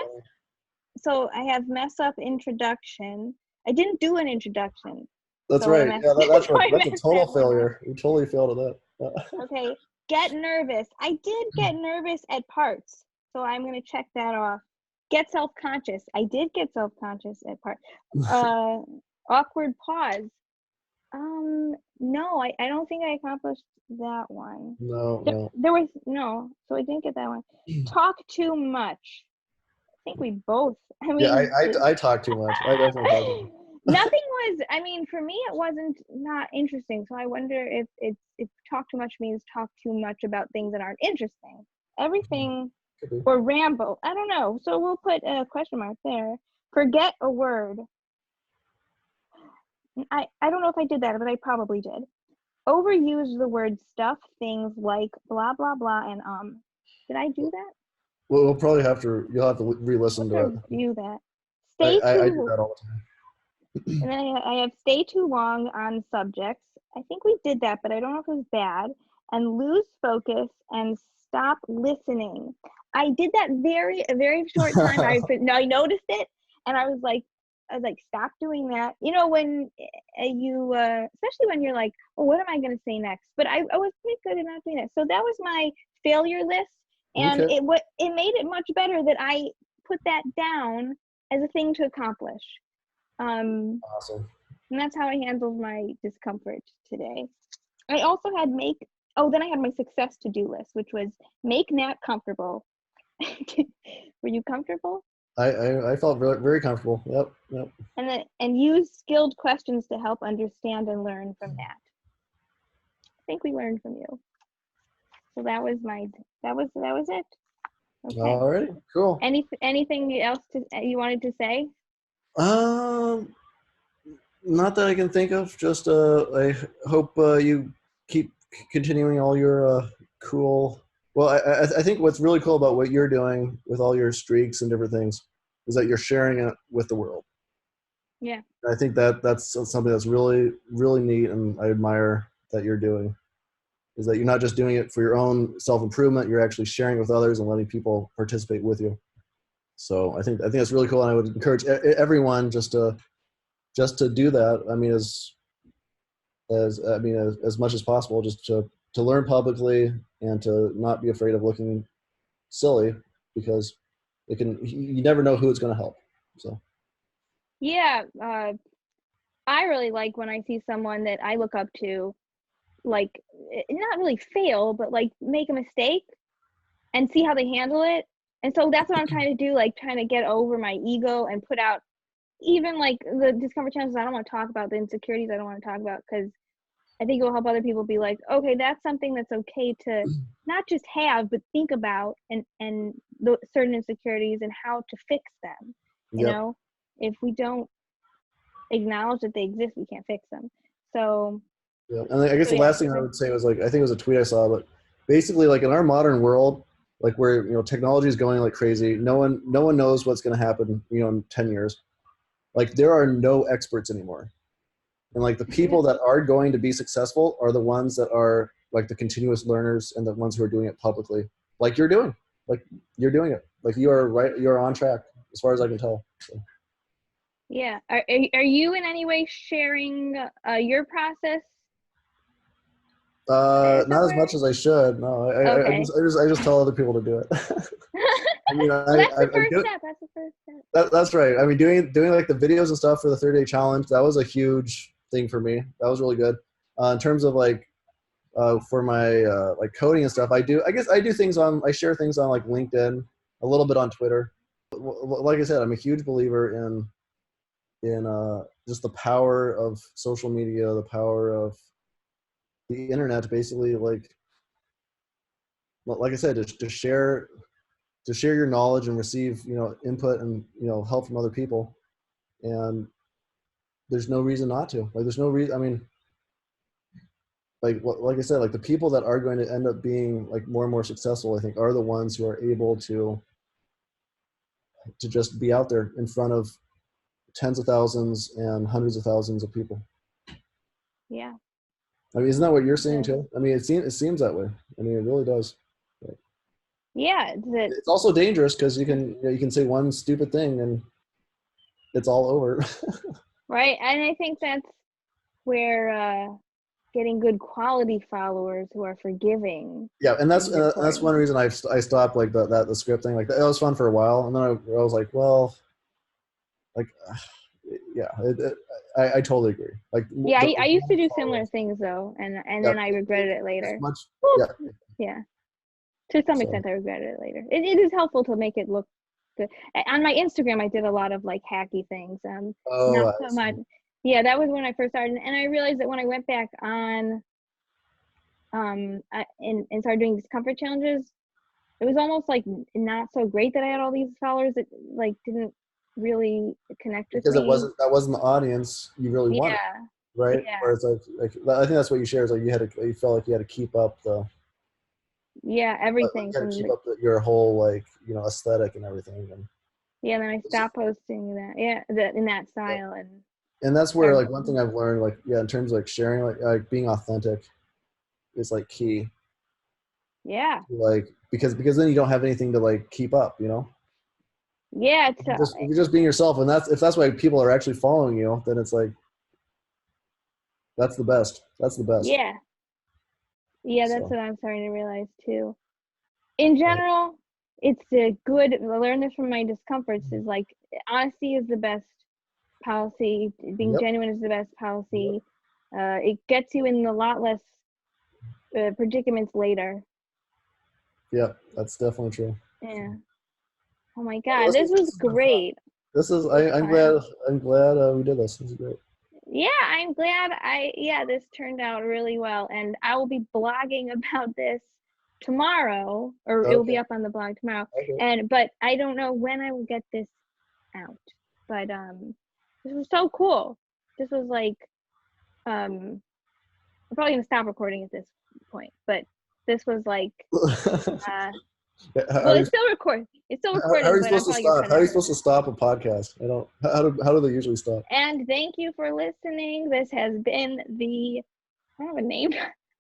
So I have mess up introduction. I didn't do an introduction. that's So I right. messed, Yeah, so I that's a messed total that one up. failure. You totally failed at that. Okay, get nervous. I did get nervous at parts, so I'm gonna check that off. Get self-conscious. I did get self-conscious at parts. Awkward pause. No, I don't think I accomplished that one. No, no. There was no, so I didn't get that one. Talk too much. I think we both. I Yeah, mean, I talk too much. I definitely talk too much. nothing was. I mean, for me, it wasn't not interesting. So I wonder if talk too much means talk too much about things that aren't interesting. Everything Could be. or ramble. I don't know. So we'll put a question mark there. Forget a word. I don't know if I did that, but I probably did. Overuse the word stuff, things like blah blah blah and Did I do that? Well, we'll probably have to. You'll have to re-listen Let's to it. review that. Stay I do too that all the time. And then I have stay too long on subjects. I think we did that, but I don't know if it was bad. And lose focus and stop listening. I did that a very short time. I noticed it, and I was like, stop doing that. You know, when you, especially when you're like, oh, what am I going to say next? But I was pretty good at not doing that. So that was my failure list, and Okay. it made it much better that I put that down as a thing to accomplish. Awesome. And that's how I handled my discomfort today. I also had then I had my success to-do list, which was make Nat comfortable. Were you comfortable? I felt very, very comfortable. Yep. Yep. And use skilled questions to help understand and learn from Nat. I think we learned from you. So that was it. Okay. All right. Cool. Anything else you wanted to say? Not that I can think of. Just I hope you keep continuing all your cool. Well, I think what's really cool about what you're doing with all your streaks and different things is that you're sharing it with the world. Yeah. I think that's something that's really really neat, and I admire that you're doing. Is that you're not just doing it for your own self improvement, you're actually sharing it with others and letting people participate with you. So I think that's really cool, and I would encourage everyone just to do that. I mean, as much as possible, just to learn publicly and to not be afraid of looking silly, because you never know who it's going to help. So Yeah. I really like when I see someone that I look up to, like, not really fail, but like make a mistake and see how they handle it. And so that's what I'm trying to do, like trying to get over my ego and put out even like the discomfort challenges. I don't want to talk about the insecurities. I don't want to talk about, because I think it will help other people be like, okay, that's something that's okay to not just have, but think about, and the certain insecurities and how to fix them. You yep. know, if we don't acknowledge that they exist, we can't fix them. So Yeah, and I guess the yeah, last thing I would say was, like, I think it was a tweet I saw, but basically, like, in our modern world, like, where technology is going like crazy, no one knows what's going to happen, in 10 years. Like, there are no experts anymore, and like the people that are going to be successful are the ones that are like the continuous learners and the ones who are doing it publicly, like you're doing, like you're doing it, like you are right, you're on track as far as I can tell. So. yeah. Are you in any way sharing your process Not as somewhere? much as I should. No, Okay. I just tell other people to do it. I mean, Well, that's the I first do, step. That's the first step. that's right. I mean, doing like the videos and stuff for the 30-day challenge, that was a huge thing for me. That was really good. In terms of like for my like coding and stuff, I guess I I share things on like LinkedIn, a little bit on Twitter. Like I said, I'm a huge believer in just the power of social media, the power of the internet, basically, like I said, to share your knowledge and receive input and help from other people. and there's no reason not to. Like, there's no reason. I mean, like I said, like the people that are going to end up being like more and more successful, I think, are the ones who are able to just be out there in front of tens of thousands and hundreds of thousands of people. Yeah. I mean, isn't that what you're saying too? I mean, it seems that way. I mean, it really does. Yeah. It's also dangerous because you can say one stupid thing and it's all over. Right. And I think that's where getting good quality followers who are forgiving. Yeah, and that's important. one reason I stopped like the script thing. Like that was fun for a while, and then I was like, well, like, yeah, I totally agree. Like, Yeah, I used to do similar things though, and yeah, then I regretted it later. much, Well, yeah. yeah, to some So, extent, I regretted it later. It is helpful to make it look good. On my Instagram, I did a lot of like hacky things. oh, Not I so much. see. Yeah, that was when I first started, and I realized that when I went back on, and started doing discomfort challenges, it was almost like not so great that I had all these followers that like didn't really connect with Because me. that wasn't the audience you really wanted, Yeah, right? yeah, Where it's like I think that's what you share is like you felt like you had to keep up yeah, everything you had to from keep the up your whole like aesthetic and everything, and yeah. Then I stopped posting that, yeah, in that style, and and that's where started. like one thing I've learned, like, yeah, in terms of like sharing, like being authentic is like key. Yeah, Like, because then you don't have anything to like keep up. yeah, it's If you're just being yourself, and if that's why people are actually following you, then it's like that's the best. That's the best. yeah, yeah. That's So what I'm starting to realize too. In right. general, it's a good. I learned this from my discomforts. Is like honesty is the best policy. Being Yep. genuine is the best Yep. policy. It gets you in a lot less predicaments later. Yep. That's definitely true. Yeah. Oh my Well, God, this was this has been fun. great. This I'm time. glad we did this. This is great. Yeah, I'm glad this turned out really well. And I will be blogging about this tomorrow, or it will be Okay. up on the blog tomorrow. Okay. But I don't know when I will get this out. But this was so cool. This was like I'm probably gonna stop recording at this point, but this was like uh how well, are you, it's still recording. It's still how are recording, you but I'm supposed to probably gonna stop? cut How it are you out. supposed to stop a podcast? I don't. How do they usually stop? And thank you for listening. This has been the I don't have a name.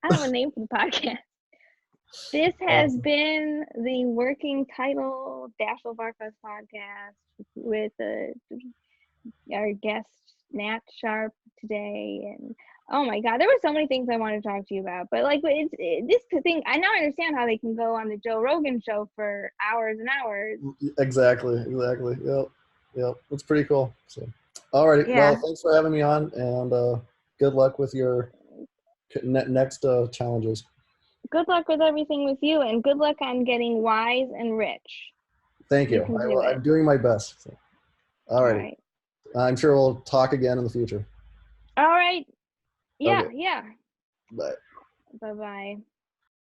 I don't have a name for the podcast. This has Awesome. been the working title Dashiell Bark-Huss podcast with our guest Nat Sharpe today, and oh my God, there were so many things I wanted to talk to you about. But like, this thing, I now understand how they can go on the Joe Rogan show for hours and hours. Exactly. Exactly. Yep. Yep. It's pretty cool. So, alrighty. Well, Yeah. thanks for having me on, and good luck with your next challenges. Good luck with everything with you, and good luck on getting wise and rich. Thank You you. can do I'm it. doing my best. So, All alrighty. right. I'm sure we'll talk again in the future. All right. Yeah. Okay. Yeah. Bye. Bye bye.